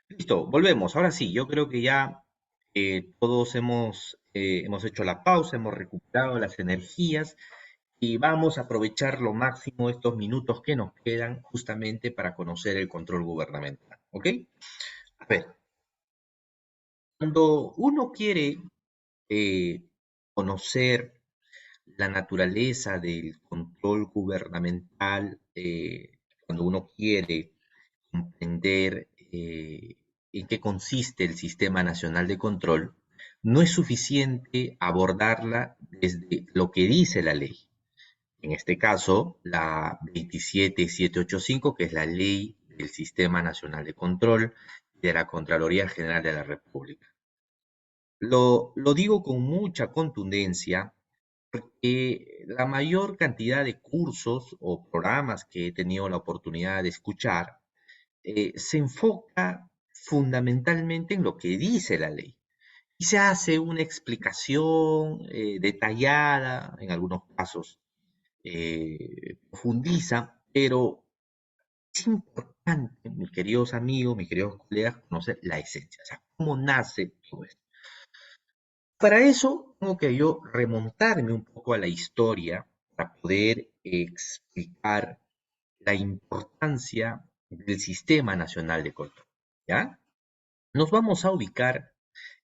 listo, volvemos. Ahora sí, yo creo que ya todos hemos hecho la pausa, hemos recuperado las energías y vamos a aprovechar lo máximo estos minutos que nos quedan justamente para conocer el control gubernamental. ¿Ok? A ver, cuando uno quiere eh, conocer la naturaleza del control gubernamental, cuando uno quiere comprender en qué consiste el Sistema Nacional de Control, no es suficiente abordarla desde lo que dice la ley. En este caso, la 27785, que es la ley del Sistema Nacional de Control de la Contraloría General de la República. Lo digo con mucha contundencia porque la mayor cantidad de cursos o programas que he tenido la oportunidad de escuchar se enfoca fundamentalmente en lo que dice la ley y se hace una explicación detallada, en algunos casos profundiza, pero es importante, mis queridos amigos, mis queridos colegas, conocer la esencia, o sea, cómo nace todo esto. Para eso tengo que yo remontarme un poco a la historia para poder explicar la importancia del Sistema Nacional de Control. ¿Ya? Nos vamos a ubicar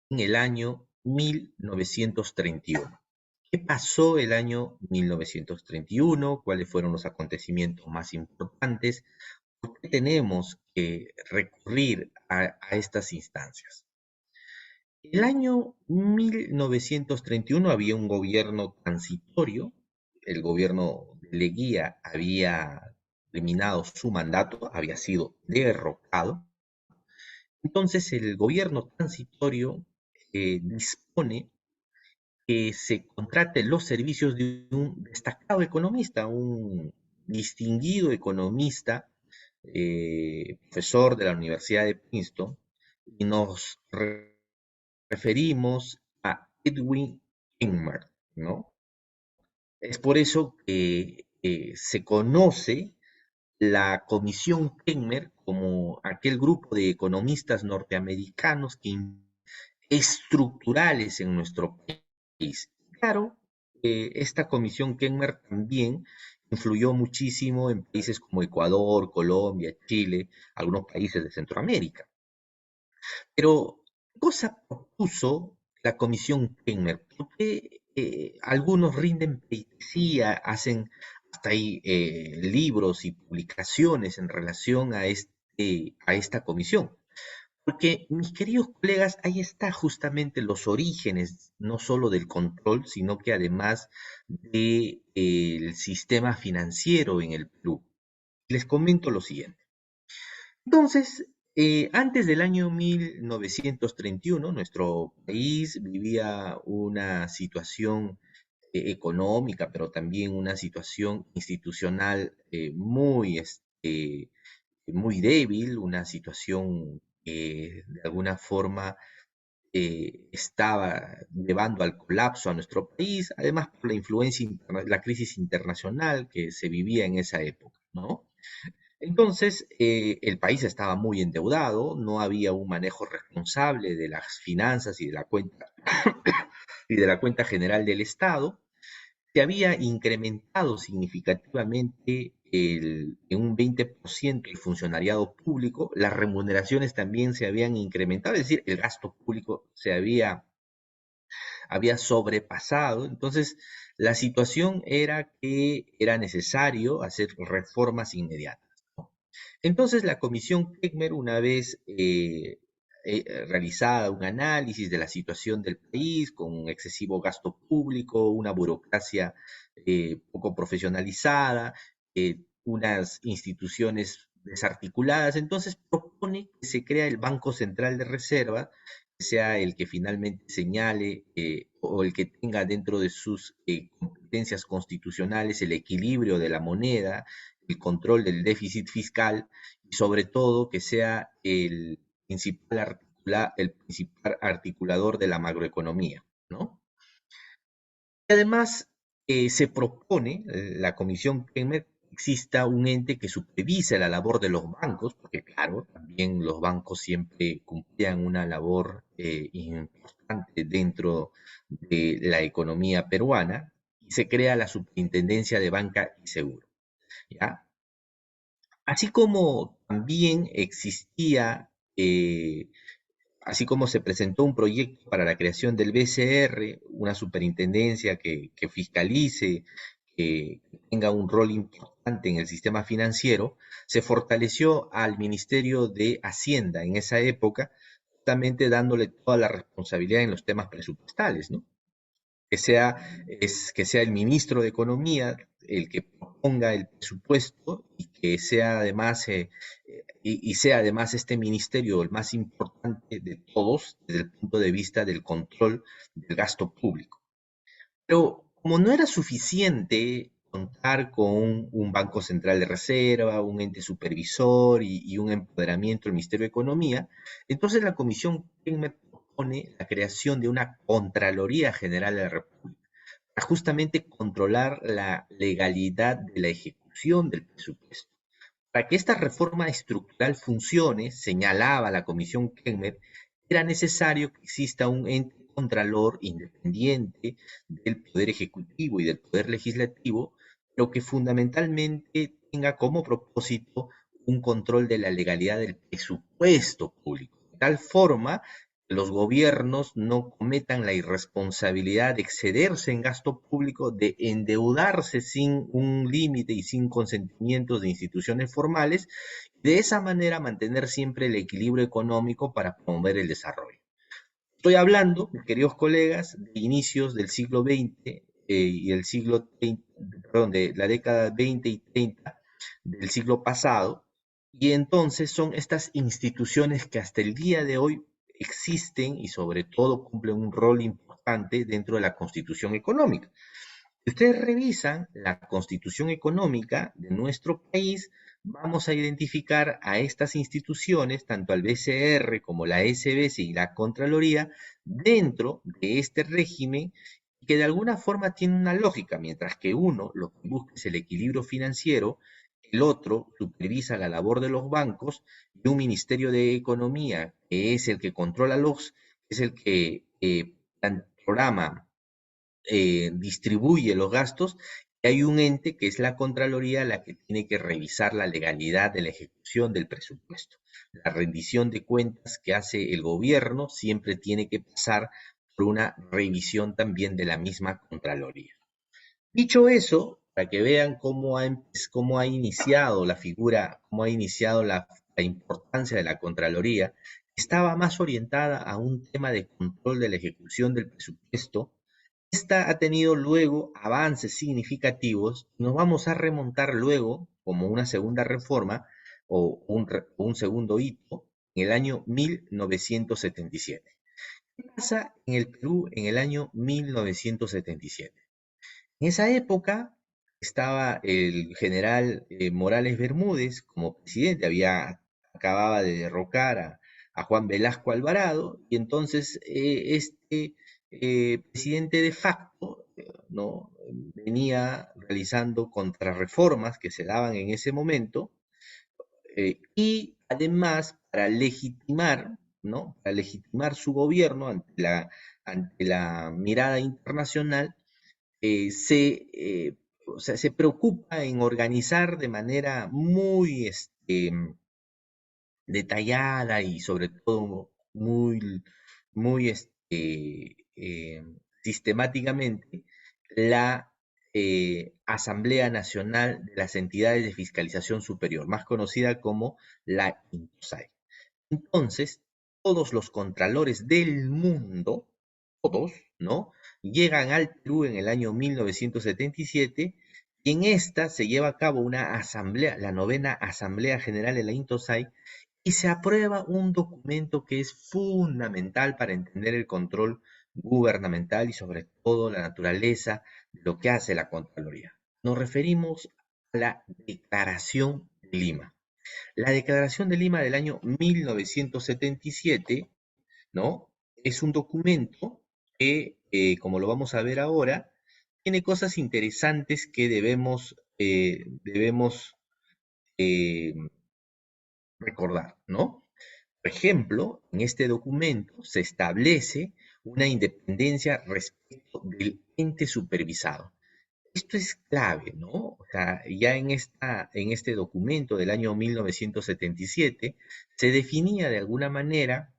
en el año 1931. ¿Qué pasó el año 1931? ¿Cuáles fueron los acontecimientos más importantes? ¿Por qué tenemos que recurrir a estas instancias? El año 1931 había un gobierno transitorio, el gobierno de Leguía había terminado su mandato, había sido derrocado. Entonces el gobierno transitorio dispone que se contraten los servicios de un destacado economista, un distinguido economista, profesor de la Universidad de Princeton, y nos referimos a Edwin Ingmar, ¿no? Es por eso que se conoce la Comisión Kenmer como aquel grupo de economistas norteamericanos que estructurales en nuestro país. Claro, esta Comisión Kenmer también influyó muchísimo en países como Ecuador, Colombia, Chile, algunos países de Centroamérica. Pero, ¿qué cosa propuso la Comisión Kenmer? ¿Por qué algunos rinden pleitesía, hacen hasta ahí libros y publicaciones en relación a esta comisión? Porque, mis queridos colegas, ahí está justamente los orígenes, no solo del control, sino que además del sistema financiero en el Perú. Les comento lo siguiente. Entonces, antes del año 1931, nuestro país vivía una situación económica, pero también una situación institucional muy débil, una situación que de alguna forma estaba llevando al colapso a nuestro país, además por la influencia, la crisis internacional que se vivía en esa época, ¿no? Entonces, el país estaba muy endeudado, no había un manejo responsable de las finanzas y de la cuenta, y de la cuenta general del Estado. Se había incrementado significativamente en un 20% el funcionariado público, las remuneraciones también se habían incrementado, es decir, el gasto público había sobrepasado. Entonces, la situación era que era necesario hacer reformas inmediatas. Entonces la Comisión Kekmer, una vez realizada un análisis de la situación del país, con un excesivo gasto público, una burocracia poco profesionalizada, unas instituciones desarticuladas, entonces propone que se crea el Banco Central de Reserva, que sea el que finalmente señale o el que tenga dentro de sus competencias constitucionales el equilibrio de la moneda, el control del déficit fiscal y sobre todo que sea el principal articulador de la macroeconomía, ¿no? Y además se propone la Comisión Kekmer exista un ente que supervise la labor de los bancos, porque claro, también los bancos siempre cumplían una labor importante dentro de la economía peruana, y se crea la Superintendencia de Banca y Seguro, ¿ya? Así como también existía, así como se presentó un proyecto para la creación del BCR, una superintendencia que fiscalice, que tenga un rol importante en el sistema financiero, se fortaleció al Ministerio de Hacienda en esa época, justamente dándole toda la responsabilidad en los temas presupuestales, ¿no? Que sea el ministro de Economía el que proponga el presupuesto y que sea además, y sea además este ministerio el más importante de todos desde el punto de vista del control del gasto público. Pero como no era suficiente contar con un Banco Central de Reserva, un ente supervisor y un empoderamiento del Ministerio de Economía, entonces la Comisión Kenmer propone la creación de una Contraloría General de la República para justamente controlar la legalidad de la ejecución del presupuesto. Para que esta reforma estructural funcione, señalaba la Comisión Kenmer, era necesario que exista un ente contralor independiente del Poder Ejecutivo y del Poder Legislativo, pero que fundamentalmente tenga como propósito un control de la legalidad del presupuesto público, de tal forma que los gobiernos no cometan la irresponsabilidad de excederse en gasto público, de endeudarse sin un límite y sin consentimientos de instituciones formales, de esa manera mantener siempre el equilibrio económico para promover el desarrollo. Estoy hablando, mis queridos colegas, de inicios del siglo XX y el siglo 30, perdón, de la década 20 y 30 del siglo pasado, y entonces son estas instituciones que hasta el día de hoy existen y sobre todo cumplen un rol importante dentro de la constitución económica. Si ustedes revisan la constitución económica de nuestro país, vamos a identificar a estas instituciones, tanto al BCR como la SBS y la Contraloría, dentro de este régimen que de alguna forma tiene una lógica, mientras que uno lo que busca es el equilibrio financiero, el otro supervisa la labor de los bancos y un Ministerio de Economía, que es el que controla es el que programa, distribuye los gastos, y hay un ente que es la Contraloría la que tiene que revisar la legalidad de la ejecución del presupuesto. La rendición de cuentas que hace el gobierno siempre tiene que pasar por una revisión también de la misma Contraloría. Dicho eso, para que vean cómo ha iniciado la figura, cómo ha iniciado la importancia de la Contraloría, estaba más orientada a un tema de control de la ejecución del presupuesto. Esta ha tenido luego avances significativos. Nos vamos a remontar luego, como una segunda reforma o un segundo hito, en el año 1977. ¿Qué pasa en el Perú en el año 1977? En esa época estaba el general Morales Bermúdez como presidente, acababa de derrocar a Juan Velasco Alvarado, y entonces este presidente de facto, ¿no? Venía realizando contrarreformas que se daban en ese momento, y además para legitimar, ¿no? Para legitimar su gobierno ante la mirada internacional, o sea, se preocupa en organizar de manera muy detallada y sobre todo muy sistemáticamente la Asamblea Nacional de las Entidades de Fiscalización Superior, más conocida como la INTOSAI. Entonces, todos los contralores del mundo, todos, ¿no? Llegan al Perú en el año 1977, y en esta se lleva a cabo una asamblea, la novena Asamblea General de la INTOSAI, y se aprueba un documento que es fundamental para entender el control gubernamental y sobre todo la naturaleza de lo que hace la Contraloría. Nos referimos a la Declaración de Lima. La Declaración de Lima del año 1977, ¿no? Es un documento que, como lo vamos a ver ahora, tiene cosas interesantes que debemos debemos eh, recordar, ¿no? Por ejemplo, en este documento se establece una independencia respecto del ente supervisado. Esto es clave, ¿no? O sea, ya en este documento del año 1977 se definía de alguna manera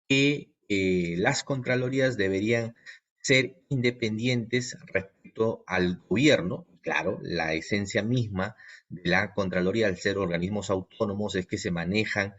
que las contralorías deberían ser independientes respecto al gobierno. Claro, la esencia misma de la Contraloría, al ser organismos autónomos, es que se manejan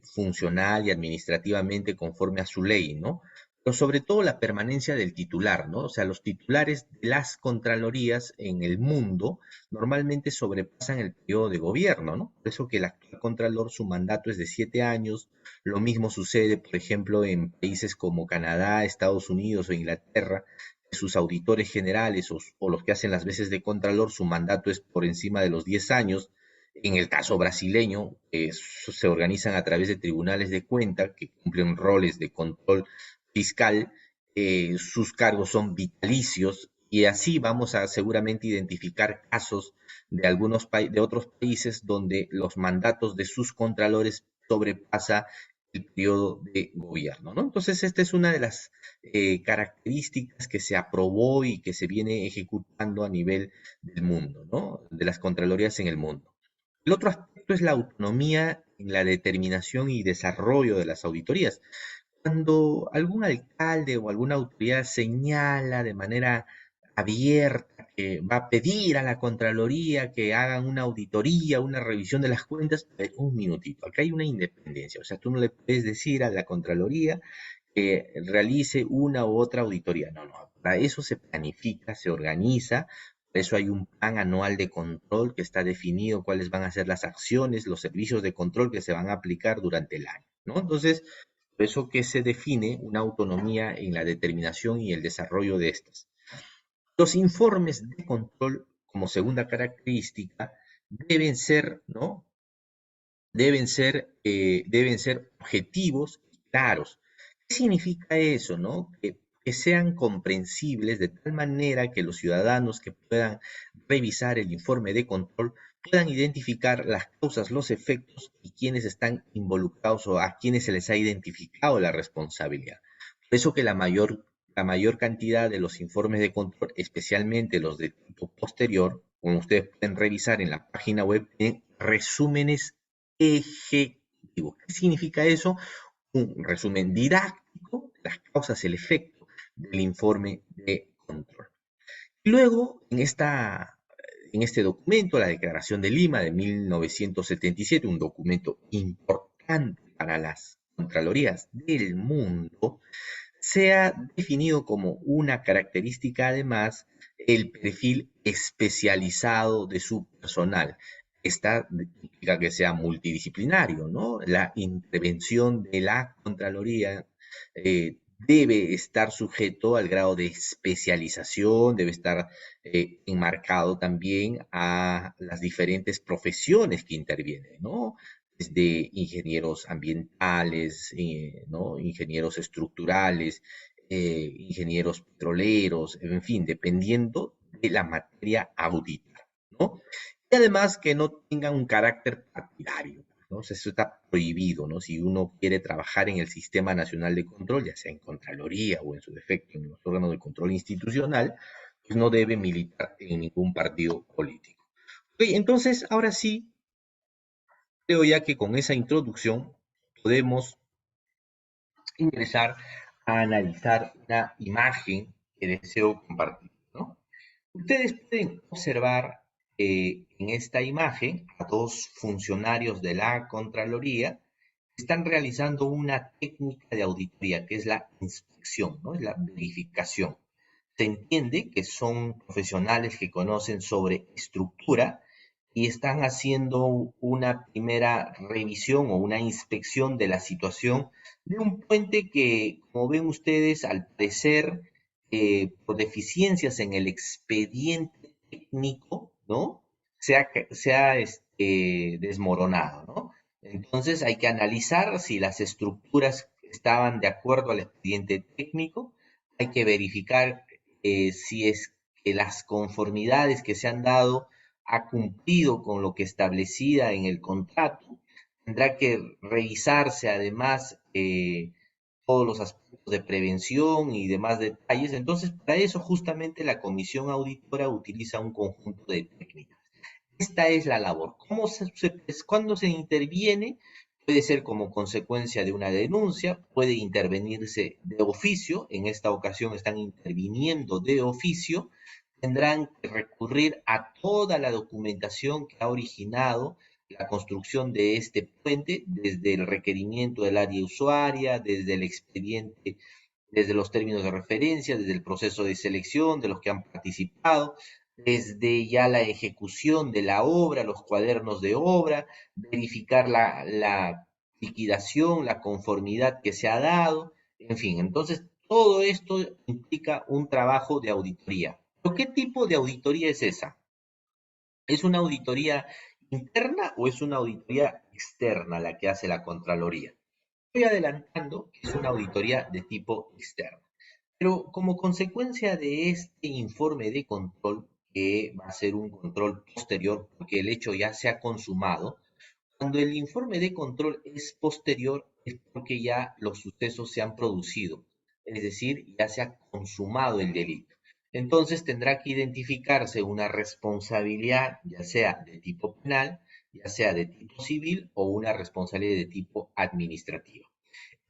funcional y administrativamente conforme a su ley, ¿no? Pero sobre todo la permanencia del titular, ¿no? O sea, los titulares de las Contralorías en el mundo normalmente sobrepasan el periodo de gobierno, ¿no? Por eso que el actual Contralor, su mandato es de 7 años. Lo mismo sucede, por ejemplo, en países como Canadá, Estados Unidos o Inglaterra, que sus auditores generales o los que hacen las veces de contralor, su mandato es por encima de los 10 años. En el caso brasileño, se organizan a través de tribunales de cuenta que cumplen roles de control fiscal. Sus cargos son vitalicios y así vamos a seguramente identificar casos de de otros países donde los mandatos de sus contralores sobrepasa el periodo de gobierno, ¿no? Entonces, esta es una de las características que se aprobó y que se viene ejecutando a nivel del mundo, ¿no? De las contralorías en el mundo. El otro aspecto es la autonomía en la determinación y desarrollo de las auditorías. Cuando algún alcalde o alguna autoridad señala de manera abierta que va a pedir a la Contraloría que hagan una auditoría, una revisión de las cuentas, un minutito, acá hay una independencia, o sea, tú no le puedes decir a la Contraloría que realice una u otra auditoría, no, no, para eso se planifica, se organiza, por eso hay un plan anual de control que está definido cuáles van a ser las acciones, los servicios de control que se van a aplicar durante el año, ¿no? Entonces, por eso que se define una autonomía en la determinación y el desarrollo de estas. Los informes de control, como segunda característica, deben ser, ¿no? Deben ser objetivos y claros. ¿Qué significa eso, no? Que sean comprensibles de tal manera que los ciudadanos que puedan revisar el informe de control puedan identificar las causas, los efectos y quienes están involucrados o a quienes se les ha identificado la responsabilidad. Por eso que la mayor cantidad de los informes de control, especialmente los de tipo posterior, como ustedes pueden revisar en la página web, tienen resúmenes ejecutivos. ¿Qué significa eso? Un resumen didáctico de las causas, el efecto del informe de control. Luego, en este documento, la Declaración de Lima de 1977, un documento importante para las Contralorías del mundo, se ha definido como una característica además el perfil especializado de su personal. Esta implica que sea multidisciplinario, ¿no? La intervención de la Contraloría debe estar sujeto al grado de especialización, debe estar enmarcado también a las diferentes profesiones que intervienen, ¿no? Desde ingenieros ambientales, ¿no? Ingenieros estructurales, ingenieros petroleros, en fin, dependiendo de la materia auditada, ¿no? Y además que no tengan un carácter partidario, ¿no? O sea, eso está prohibido, ¿no? Si uno quiere trabajar en el Sistema Nacional de Control, ya sea en Contraloría o en su defecto en los órganos de control institucional, pues no debe militar en ningún partido político. Ok, entonces, ahora sí, creo ya que con esa introducción podemos ingresar a analizar una imagen que deseo compartir, ¿no? Ustedes pueden observar en esta imagen a dos funcionarios de la Contraloría que están realizando una técnica de auditoría, que es la inspección, ¿no? Es la verificación. Se entiende que son profesionales que conocen sobre estructura y están haciendo una primera revisión o una inspección de la situación de un puente que, como ven ustedes, al parecer, por deficiencias en el expediente técnico, ¿no? Desmoronado, ¿no? Entonces hay que analizar si las estructuras estaban de acuerdo al expediente técnico, hay que verificar si es que las conformidades que se han dado ha cumplido con lo que establecida en el contrato. Tendrá que revisarse además todos los aspectos de prevención y demás detalles. Entonces, para eso justamente la comisión auditora utiliza un conjunto de técnicas. Esta es la labor. ¿Cuándo se interviene? Puede ser como consecuencia de una denuncia, puede intervenirse de oficio, en esta ocasión están interviniendo de oficio, tendrán que recurrir a toda la documentación que ha originado la construcción de este puente, desde el requerimiento del área usuaria, desde el expediente, desde los términos de referencia, desde el proceso de selección de los que han participado, desde ya la ejecución de la obra, los cuadernos de obra, verificar la liquidación, la conformidad que se ha dado, en fin, entonces todo esto implica un trabajo de auditoría. ¿Pero qué tipo de auditoría es esa? ¿Es una auditoría interna o es una auditoría externa la que hace la Contraloría? Estoy adelantando que es una auditoría de tipo externo. Pero como consecuencia de este informe de control, que va a ser un control posterior, porque el hecho ya se ha consumado, cuando el informe de control es posterior, es porque ya los sucesos se han producido, es decir, ya se ha consumado el delito. Entonces tendrá que identificarse una responsabilidad, ya sea de tipo penal, ya sea de tipo civil o una responsabilidad de tipo administrativo.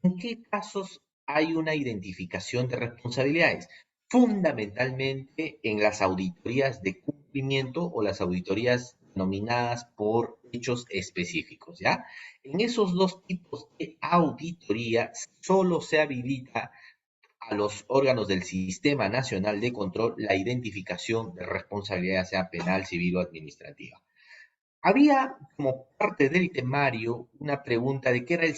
¿En qué casos hay una identificación de responsabilidades? Fundamentalmente en las auditorías de cumplimiento o las auditorías nominadas por hechos específicos, ¿ya? En esos dos tipos de auditoría solo se habilita a los órganos del Sistema Nacional de Control la identificación de responsabilidad, sea penal, civil o administrativa. Había como parte del temario una pregunta de qué era el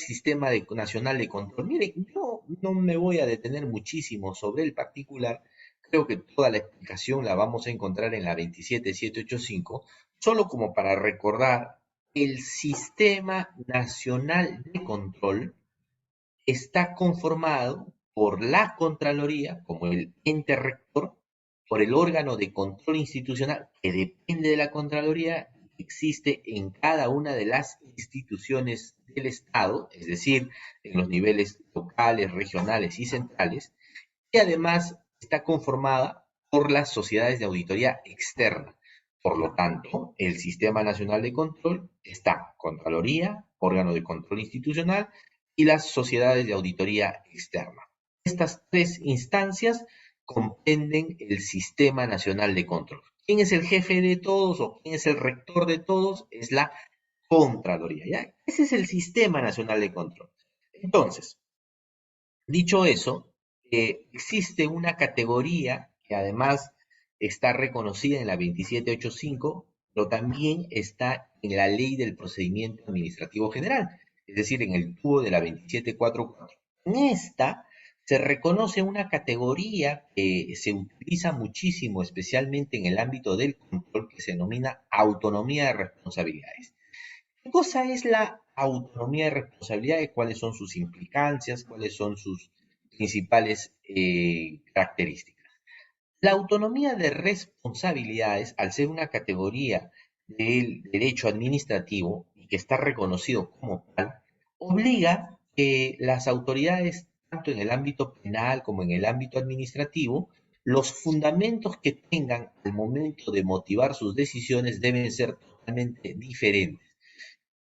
Nacional de Control. Miren, yo no me voy a detener muchísimo sobre el particular, creo que toda la explicación la vamos a encontrar en la 27785, solo como para recordar, el Sistema Nacional de Control está conformado por la Contraloría como el ente rector, por el órgano de control institucional que depende de la Contraloría, existe en cada una de las instituciones del Estado, es decir, en los niveles locales, regionales y centrales, y además está conformada por las sociedades de auditoría externa. Por lo tanto, el Sistema Nacional de Control está Contraloría, órgano de control institucional, y las sociedades de auditoría externa. Estas tres instancias comprenden el Sistema Nacional de Control. ¿Quién es el jefe de todos o quién es el rector de todos? Es la Contraloría, ¿ya? Ese es el Sistema Nacional de Control. Entonces, dicho eso, existe una categoría que además está reconocida en la 2785, pero también está en la Ley del Procedimiento Administrativo General, es decir, en el tubo de la 2744. En esta se reconoce una categoría que se utiliza muchísimo, especialmente en el ámbito del control, que se denomina autonomía de responsabilidades. ¿Qué cosa es la autonomía de responsabilidades? ¿Cuáles son sus implicancias? ¿Cuáles son sus principales características? La autonomía de responsabilidades, al ser una categoría del derecho administrativo y que está reconocido como tal, obliga que las autoridades, tanto en el ámbito penal como en el ámbito administrativo, los fundamentos que tengan al momento de motivar sus decisiones deben ser totalmente diferentes.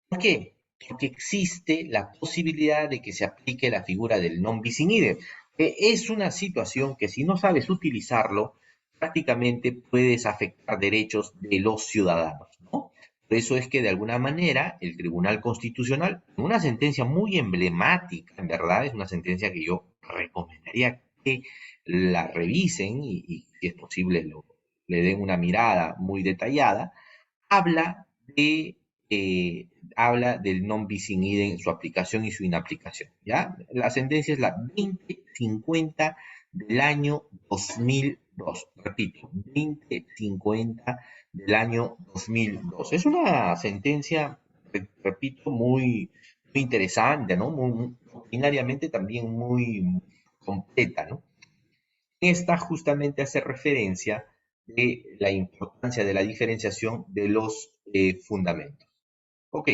¿Por qué? Porque existe la posibilidad de que se aplique la figura del non bis in idem, que es una situación que si no sabes utilizarlo, prácticamente puedes afectar derechos de los ciudadanos, ¿no? Por eso es que de alguna manera el Tribunal Constitucional, en una sentencia muy emblemática, en verdad, es una sentencia que yo recomendaría que la revisen y si es posible le den una mirada muy detallada, habla de habla del non bis in idem, su aplicación y su inaplicación, ¿ya? La sentencia es la 2050 del año 2002, repito, 2050 del año 2002. Es una sentencia, repito, muy interesante, ¿no? Ordinariamente también muy completa, ¿no? Esta justamente hace referencia de la importancia de la diferenciación de los fundamentos. Ok,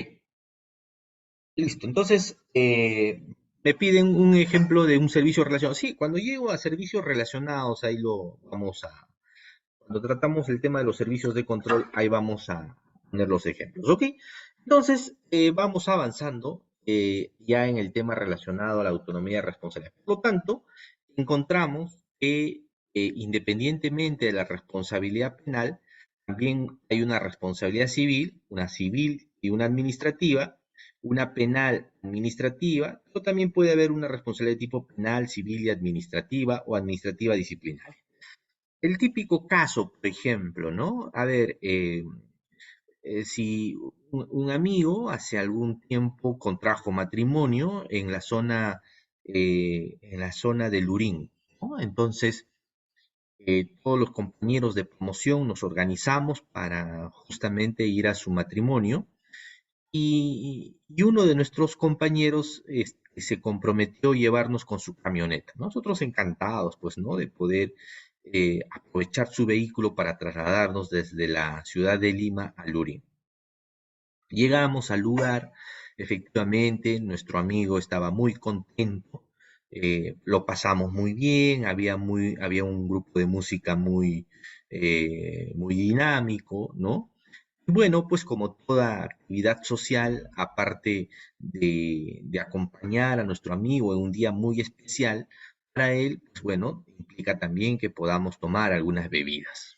listo. Entonces, me piden un ejemplo de un servicio relacionado. Sí, cuando llego a servicios relacionados, ahí lo vamos a, cuando tratamos el tema de los servicios de control, ahí vamos a poner los ejemplos, ¿ok? Entonces, vamos avanzando ya en el tema relacionado a la autonomía y responsabilidad. Por lo tanto, encontramos que independientemente de la responsabilidad penal, también hay una responsabilidad civil, una civil y una administrativa, una penal administrativa, pero también puede haber una responsabilidad de tipo penal, civil y administrativa o administrativa disciplinaria. El típico caso, por ejemplo, ¿no? A ver, si un amigo hace algún tiempo contrajo matrimonio en la zona de Lurín, ¿no? Entonces, todos los compañeros de promoción nos organizamos para justamente ir a su matrimonio y uno de nuestros compañeros se comprometió a llevarnos con su camioneta. Nosotros encantados, pues, ¿no? De poder aprovechar su vehículo para trasladarnos desde la ciudad de Lima a Lurín. Llegamos al lugar, efectivamente, nuestro amigo estaba muy contento, lo pasamos muy bien, había un grupo de música muy dinámico, ¿no? Bueno, pues como toda actividad social, aparte de acompañar a nuestro amigo en un día muy especial, para él, pues bueno, implica también que podamos tomar algunas bebidas.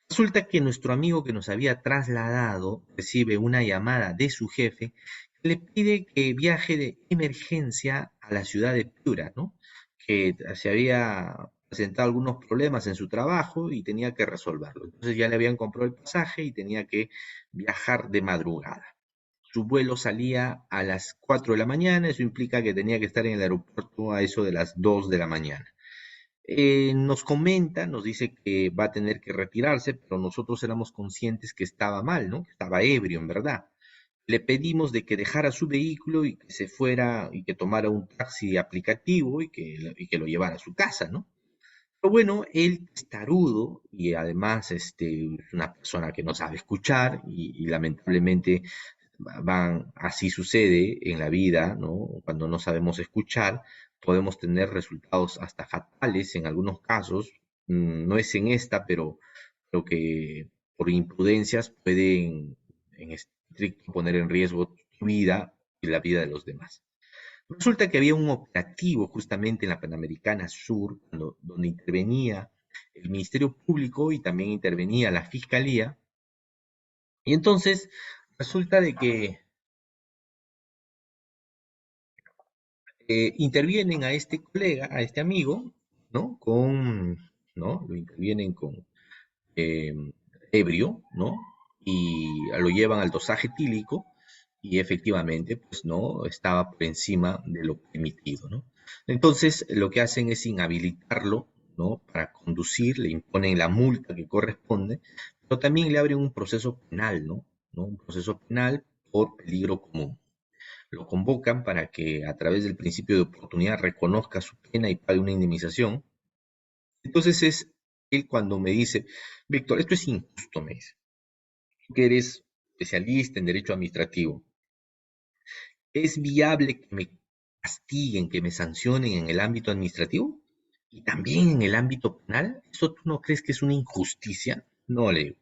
Resulta que nuestro amigo que nos había trasladado recibe una llamada de su jefe que le pide que viaje de emergencia a la ciudad de Piura, ¿no? Que se había presentado algunos problemas en su trabajo y tenía que resolverlo. Entonces ya le habían comprado el pasaje y tenía que viajar de madrugada. Su vuelo salía a las 4 de la mañana, eso implica que tenía que estar en el aeropuerto a eso de las 2 de la mañana. Nos comenta, nos dice que va a tener que retirarse, pero nosotros éramos conscientes que estaba mal, ¿no? Que estaba ebrio, en verdad. Le pedimos de que dejara su vehículo y que se fuera y que tomara un taxi aplicativo y que lo llevara a su casa, ¿no? Pero bueno, él es tarudo y además es una persona que no sabe escuchar y lamentablemente así sucede en la vida, ¿no? Cuando no sabemos escuchar, podemos tener resultados hasta fatales en algunos casos. No es en esta, pero lo que por imprudencias pueden en estricto poner en riesgo tu vida y la vida de los demás. Resulta que había un operativo justamente en la Panamericana Sur, donde intervenía el Ministerio Público y también intervenía la Fiscalía. Y entonces resulta de que intervienen a este colega, a este amigo, ¿no? ¿No? Lo intervienen con eh, ebrio, ¿no? Y lo llevan al dosaje etílico y efectivamente, pues, ¿no? Estaba por encima de lo permitido, ¿no? Entonces, lo que hacen es inhabilitarlo, ¿no? Para conducir, le imponen la multa que corresponde, pero también le abren un proceso penal, ¿no? ¿No? Un proceso penal por peligro común. Lo convocan para que a través del principio de oportunidad reconozca su pena y pague una indemnización. Entonces es él cuando me dice, Víctor, esto es injusto, me dice, tú que eres especialista en derecho administrativo, ¿es viable que me castiguen, que me sancionen en el ámbito administrativo y también en el ámbito penal? ¿Eso tú no crees que es una injusticia? No, le digo.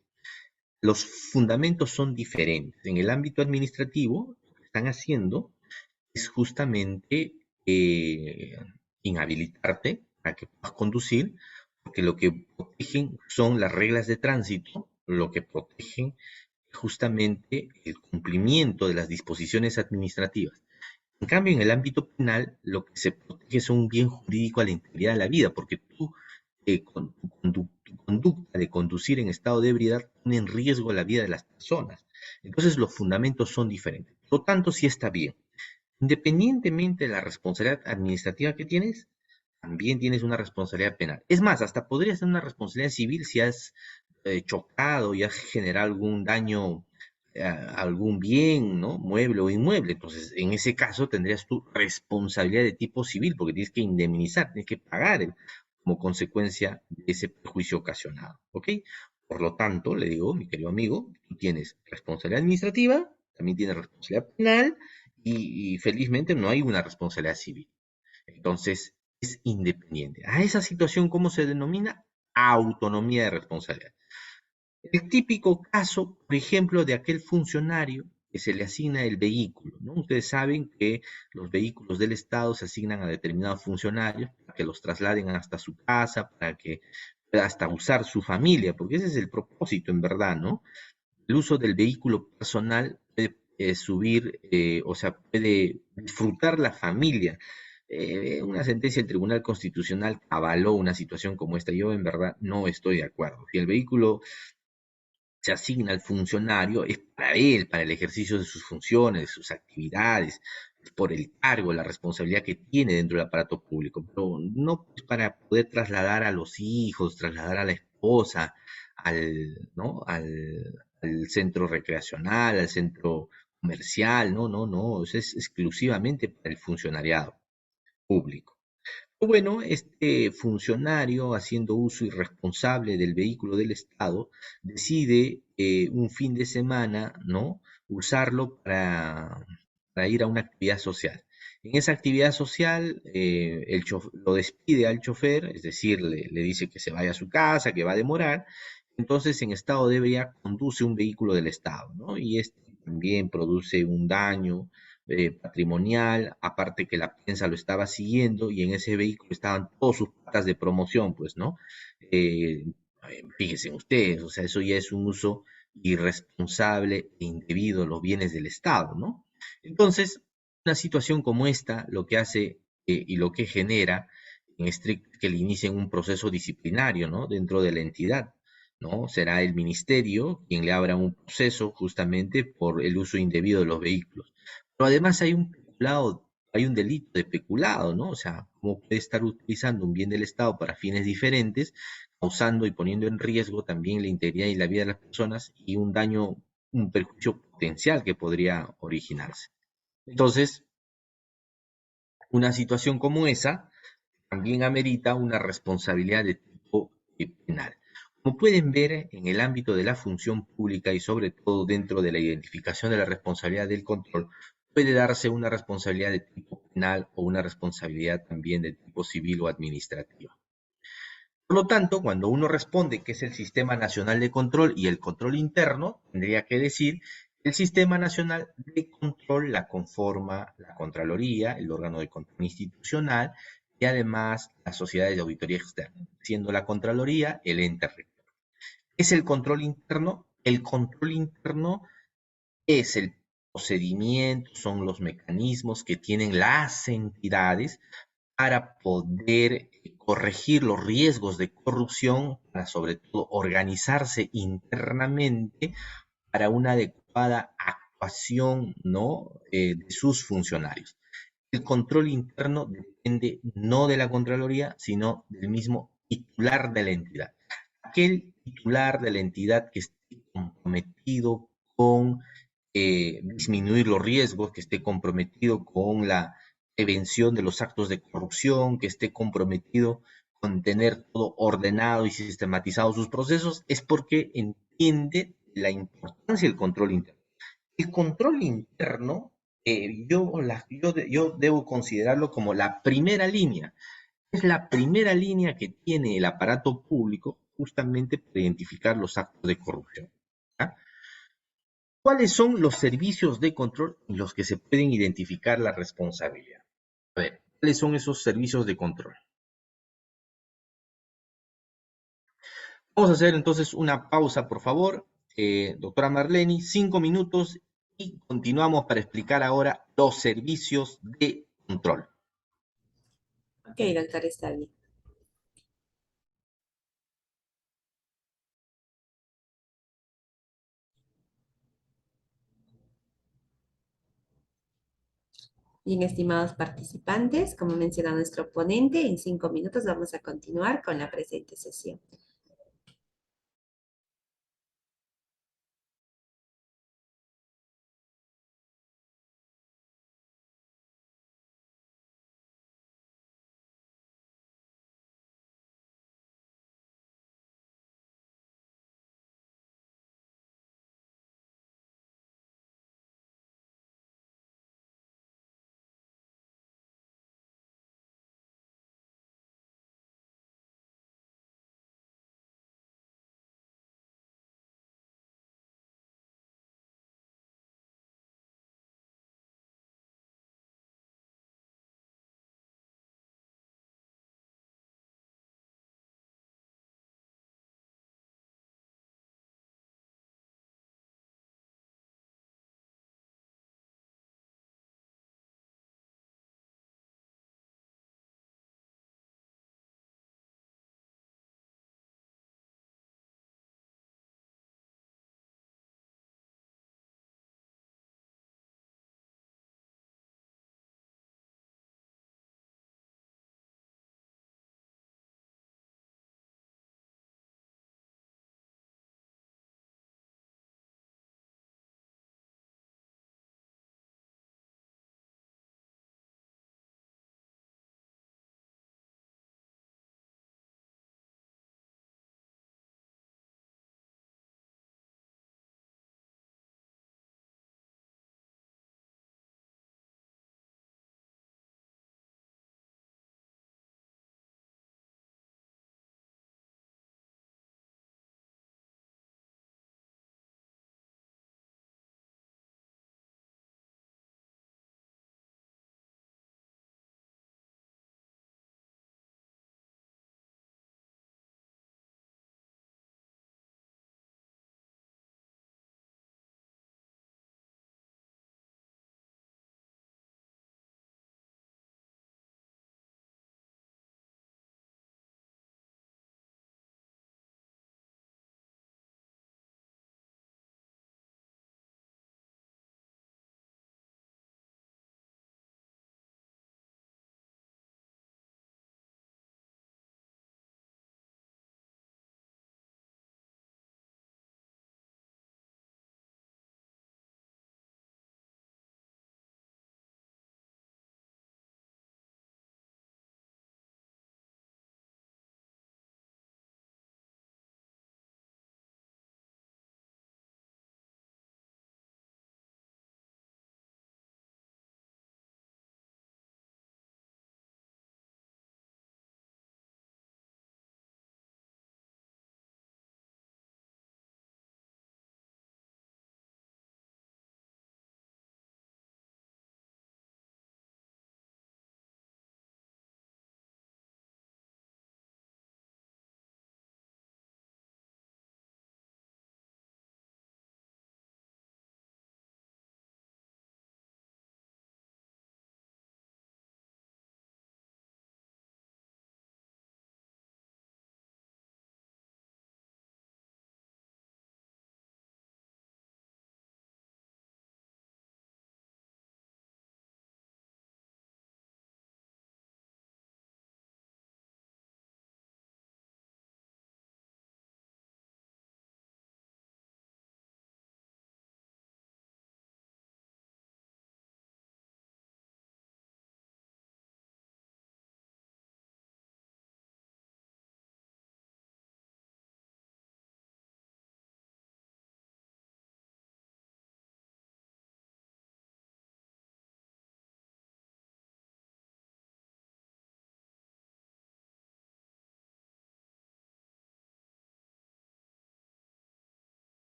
Los fundamentos son diferentes. En el ámbito administrativo, lo que están haciendo es justamente inhabilitarte para que puedas conducir, porque lo que protegen son las reglas de tránsito, lo que protegen es justamente el cumplimiento de las disposiciones administrativas. En cambio, en el ámbito penal, lo que se protege es un bien jurídico a la integridad de la vida, porque tú, con tu conducta de conducir en estado de ebriedad, pone en riesgo la vida de las personas. Entonces, los fundamentos son diferentes. Por lo tanto, sí está bien. Independientemente de la responsabilidad administrativa que tienes, también tienes una responsabilidad penal. Es más, hasta podrías tener una responsabilidad civil si has chocado y has generado algún daño a algún bien, ¿no? Mueble o inmueble. Entonces, en ese caso tendrías tu responsabilidad de tipo civil porque tienes que indemnizar, tienes que pagar como consecuencia de ese perjuicio ocasionado, ¿ok? Por lo tanto, le digo, mi querido amigo, tú tienes responsabilidad administrativa, también tienes responsabilidad penal y felizmente no hay una responsabilidad civil. Entonces, es independiente. A esa situación, ¿cómo se denomina? Autonomía de responsabilidad. El típico caso, por ejemplo, de aquel funcionario que se le asigna el vehículo, ¿no? Ustedes saben que los vehículos del Estado se asignan a determinados funcionarios para que los trasladen hasta su casa, para que pueda hasta usar su familia, porque ese es el propósito en verdad, ¿no? El uso del vehículo personal puede subir, o sea, puede disfrutar la familia. Una sentencia del Tribunal Constitucional avaló una situación como esta. Yo en verdad no estoy de acuerdo. Si el vehículo se asigna al funcionario es para él, para el ejercicio de sus funciones, de sus actividades, es por el cargo, la responsabilidad que tiene dentro del aparato público, pero no pues, para poder trasladar a los hijos, trasladar a la esposa ¿no? al centro recreacional, al centro comercial, no, no, no, eso es exclusivamente para el funcionariado público. Bueno, este funcionario, haciendo uso irresponsable del vehículo del Estado, decide un fin de semana, ¿no? Usarlo para ir a una actividad social. En esa actividad social, lo despide al chofer, es decir, le dice que se vaya a su casa, que va a demorar. Entonces, en estado de ebriedad, conduce un vehículo del Estado, ¿no? Y este también produce un daño patrimonial, aparte que la prensa lo estaba siguiendo y en ese vehículo estaban todos sus patas de promoción, pues, ¿no? Eh, Fíjense ustedes, o sea, eso ya es un uso irresponsable e indebido de los bienes del Estado, ¿no? Entonces, una situación como esta, lo que hace y lo que genera en estricto que le inicien un proceso disciplinario, ¿no? Dentro de la entidad. ¿No? Será el ministerio quien le abra un proceso justamente por el uso indebido de los vehículos. Pero además hay un delito de peculado, ¿no? O sea, cómo puede estar utilizando un bien del Estado para fines diferentes, causando y poniendo en riesgo también la integridad y la vida de las personas y un daño, un perjuicio potencial que podría originarse. Entonces, una situación como esa también amerita una responsabilidad de tipo penal. Como pueden ver, en el ámbito de la función pública y sobre todo dentro de la identificación de la responsabilidad del control, puede darse una responsabilidad de tipo penal o una responsabilidad también de tipo civil o administrativa. Por lo tanto, cuando uno responde que es el Sistema Nacional de Control y el control interno, tendría que decir el Sistema Nacional de Control la conforma la Contraloría, el órgano de control institucional y además las sociedades de auditoría externa, siendo la Contraloría el ente rector. ¿Es el control interno? El control interno es el procedimiento, son los mecanismos que tienen las entidades para poder corregir los riesgos de corrupción, para sobre todo organizarse internamente para una adecuada actuación, ¿no? De sus funcionarios. El control interno depende no de la Contraloría, sino del mismo titular de la entidad. Aquel titular de la entidad que esté comprometido con disminuir los riesgos, que esté comprometido con la prevención de los actos de corrupción, que esté comprometido con tener todo ordenado y sistematizado sus procesos, es porque entiende la importancia del control interno. El control interno, yo debo considerarlo como la primera línea. Es la primera línea que tiene el aparato público justamente para identificar los actos de corrupción. ¿Ya? ¿Cuáles son los servicios de control en los que se pueden identificar la responsabilidad? A ver, ¿cuáles son esos servicios de control? Vamos a hacer entonces una pausa, por favor. Doctora Marleni, 5 minutos y continuamos para explicar ahora los servicios de control. Ok, doctor, está bien. Bien, estimados participantes, como menciona nuestro ponente, en 5 minutos vamos a continuar con la presente sesión.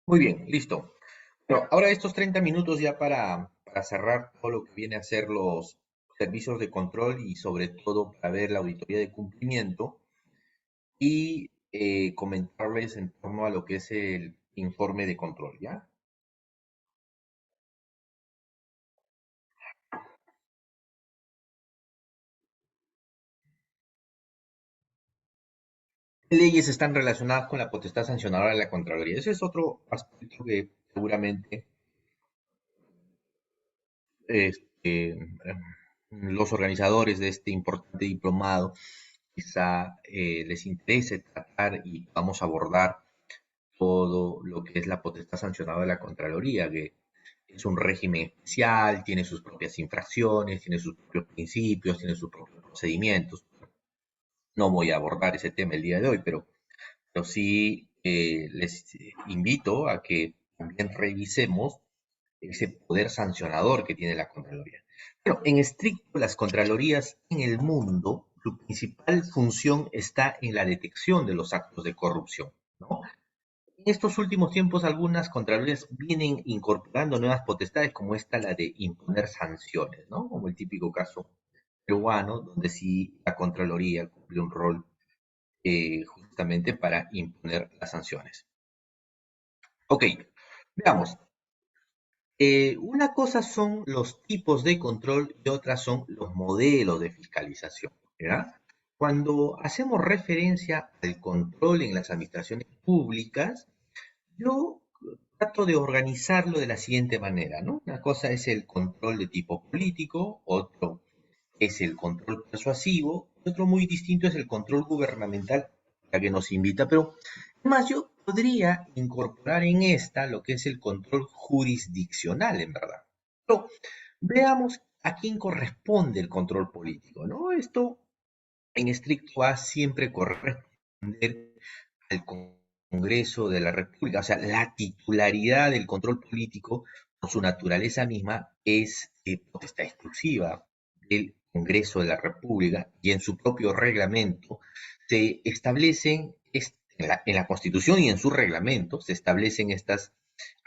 Muy bien, listo. Bueno, ahora estos 30 minutos ya para cerrar todo lo que viene a ser los servicios de control y sobre todo para ver la auditoría de cumplimiento y comentarles en torno a lo que es el informe de control, ¿ya? ¿Qué leyes están relacionadas con la potestad sancionadora de la Contraloría? Ese es otro aspecto que seguramente los organizadores de este importante diplomado quizá les interese tratar y vamos a abordar todo lo que es la potestad sancionada de la Contraloría, que es un régimen especial, tiene sus propias infracciones, tiene sus propios principios, tiene sus propios procedimientos. No voy a abordar ese tema el día de hoy, pero sí les invito a que también revisemos ese poder sancionador que tiene la Contraloría. Bueno, en estricto, las Contralorías en el mundo, su principal función está en la detección de los actos de corrupción, ¿no? En estos últimos tiempos, algunas Contralorías vienen incorporando nuevas potestades, como esta, la de imponer sanciones, ¿no? Como el típico caso peruano, donde sí la Contraloría cumple un rol justamente para imponer las sanciones. Ok, veamos. Una cosa son los tipos de control y otra son los modelos de fiscalización, ¿verdad? Cuando hacemos referencia al control en las administraciones públicas, yo trato de organizarlo de la siguiente manera, ¿no? Una cosa es el control de tipo político, otro es el control persuasivo, y otro muy distinto es el control gubernamental a que nos invita. Pero además yo podría incorporar en esta lo que es el control jurisdiccional, en verdad. Pero veamos a quién corresponde el control político, ¿no? Esto en estricto va siempre corresponder al Congreso de la República, o sea, la titularidad del control político, por su naturaleza misma, es potestad exclusiva del Congreso de la República y en su propio reglamento se establecen, en la Constitución y en su reglamento, se establecen estas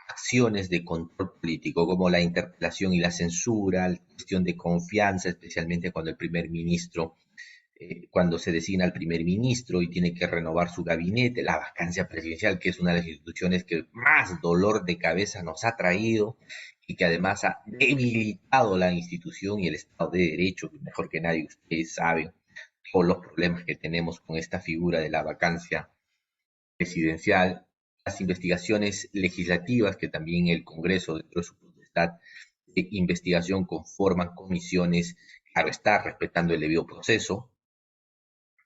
acciones de control político, como la interpelación y la censura, la cuestión de confianza, especialmente cuando el primer ministro cuando se designa al primer ministro y tiene que renovar su gabinete, la vacancia presidencial, que es una de las instituciones que más dolor de cabeza nos ha traído y que además ha debilitado la institución y el Estado de Derecho, mejor que nadie ustedes saben todos los problemas que tenemos con esta figura de la vacancia presidencial, las investigaciones legislativas que también el Congreso, dentro de su potestad de investigación, conforman comisiones, claro está, respetando el debido proceso,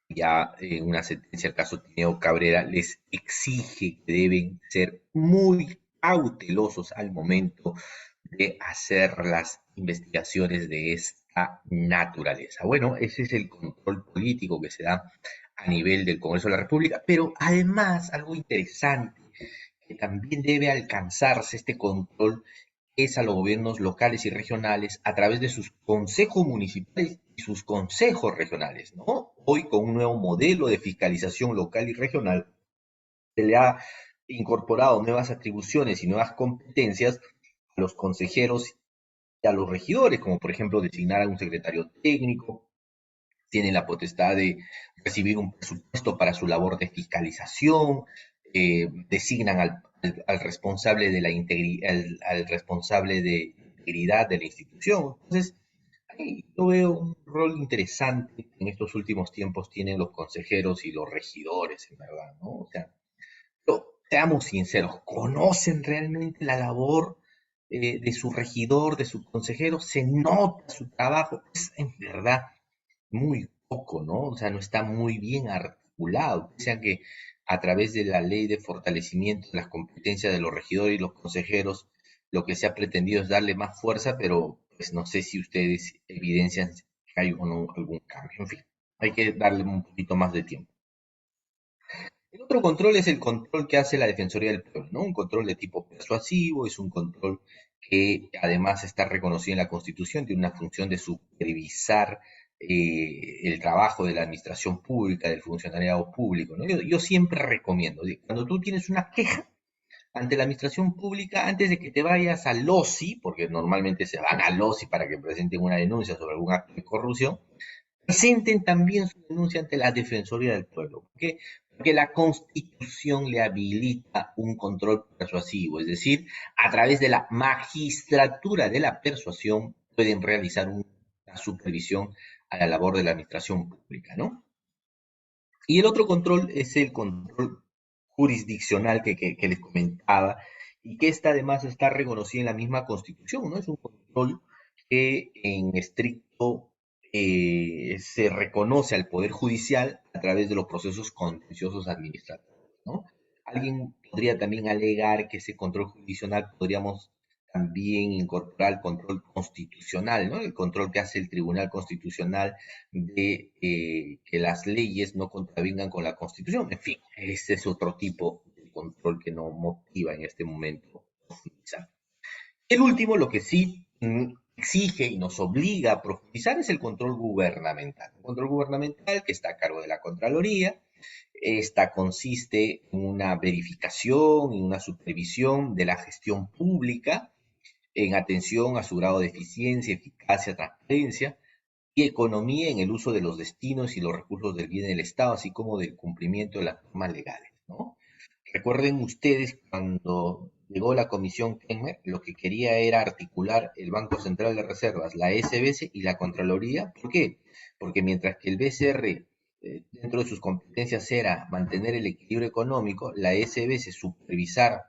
ya en una sentencia, el caso Tineo Cabrera, les exige que deben ser muy cautelosos al momento de hacer las investigaciones de esta naturaleza. Bueno, ese es el control político que se da a nivel del Congreso de la República, pero además algo interesante que también debe alcanzarse este control es a los gobiernos locales y regionales a través de sus consejos municipales y sus consejos regionales, ¿no? Hoy con un nuevo modelo de fiscalización local y regional se le ha incorporado nuevas atribuciones y nuevas competencias a los consejeros y a los regidores, como por ejemplo designar a un secretario técnico, tienen la potestad de recibir un presupuesto para su labor de fiscalización, designan al responsable de la al responsable de integridad de la institución. Entonces, ahí yo veo un rol interesante que en estos últimos tiempos tienen los consejeros y los regidores, en verdad, ¿no? O sea, pero seamos sinceros, ¿conocen realmente la labor de su regidor, de su consejero? ¿Se nota su trabajo? Es en verdad muy poco, ¿no? O sea, no está muy bien articulado. O sea que a través de la ley de fortalecimiento de las competencias de los regidores y los consejeros, lo que se ha pretendido es darle más fuerza, pero pues no sé si ustedes evidencian que hay o no algún cambio. En fin, hay que darle un poquito más de tiempo. El otro control es el control que hace la Defensoría del Pueblo, ¿no? Un control de tipo persuasivo, es un control que además está reconocido en la Constitución, tiene una función de supervisar el trabajo de la administración pública, del funcionariado público, ¿no? Yo siempre recomiendo, cuando tú tienes una queja, ante la administración pública antes de que te vayas al OSI, porque normalmente se van al OSI para que presenten una denuncia sobre algún acto de corrupción, presenten también su denuncia ante la Defensoría del Pueblo. ¿Por qué? Porque la Constitución le habilita un control persuasivo, es decir, a través de la magistratura de la persuasión pueden realizar una supervisión a la labor de la administración pública, ¿no? Y el otro control es el control jurisdiccional que les comentaba y que esta además está reconocida en la misma Constitución, ¿no? Es un control que en estricto se reconoce al Poder Judicial a través de los procesos contenciosos administrativos, ¿no? Alguien podría también alegar que ese control jurisdiccional podríamos también incorporar el control constitucional, ¿no? El control que hace el Tribunal Constitucional de que las leyes no contravengan con la Constitución. En fin, ese es otro tipo de control que no motiva en este momento profundizar. El último, lo que sí exige y nos obliga a profundizar es el control gubernamental. El control gubernamental que está a cargo de la Contraloría. Esta consiste en una verificación y una supervisión de la gestión pública en atención a su grado de eficiencia, eficacia, transparencia y economía en el uso de los destinos y los recursos del bien del Estado, así como del cumplimiento de las normas legales, ¿no? Recuerden ustedes cuando llegó la Comisión Kenmer, lo que quería era articular el Banco Central de Reservas, la SBS y la Contraloría. ¿Por qué? Porque mientras que el BCR, dentro de sus competencias, era mantener el equilibrio económico, la SBS supervisar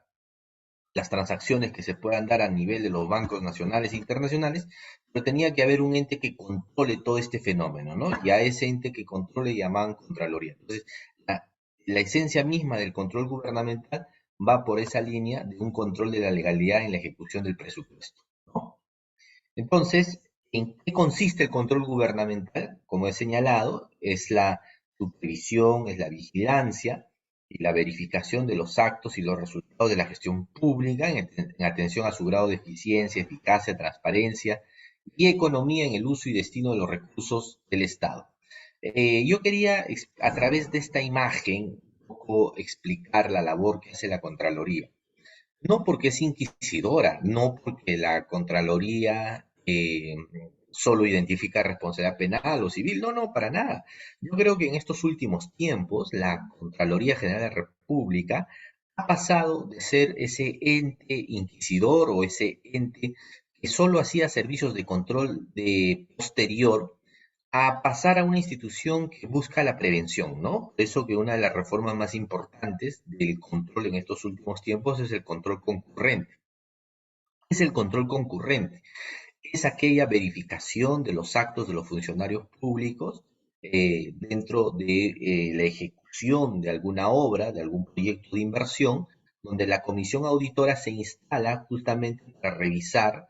las transacciones que se puedan dar a nivel de los bancos nacionales e internacionales, pero tenía que haber un ente que controle todo este fenómeno, ¿no? Y a ese ente que controle llamaban Contraloría. Entonces, la esencia misma del control gubernamental va por esa línea de un control de la legalidad en la ejecución del presupuesto, ¿no? Entonces, ¿en qué consiste el control gubernamental? Como he señalado, es la supervisión, es la vigilancia y la verificación de los actos y los resultados de la gestión pública en atención a su grado de eficiencia, eficacia, transparencia y economía en el uso y destino de los recursos del Estado. Yo quería, a través de esta imagen, un poco explicar la labor que hace la Contraloría. No porque es inquisidora, no porque la Contraloría solo identifica responsabilidad penal o civil, no, no, para nada. Yo creo que en estos últimos tiempos la Contraloría General de la República ha pasado de ser ese ente inquisidor o ese ente que solo hacía servicios de control de posterior a pasar a una institución que busca la prevención, ¿no? Por eso que una de las reformas más importantes del control en estos últimos tiempos es el control concurrente. ¿Qué es el control concurrente? Es aquella verificación de los actos de los funcionarios públicos dentro de la ejecución de alguna obra, de algún proyecto de inversión, donde la comisión auditora se instala justamente para revisar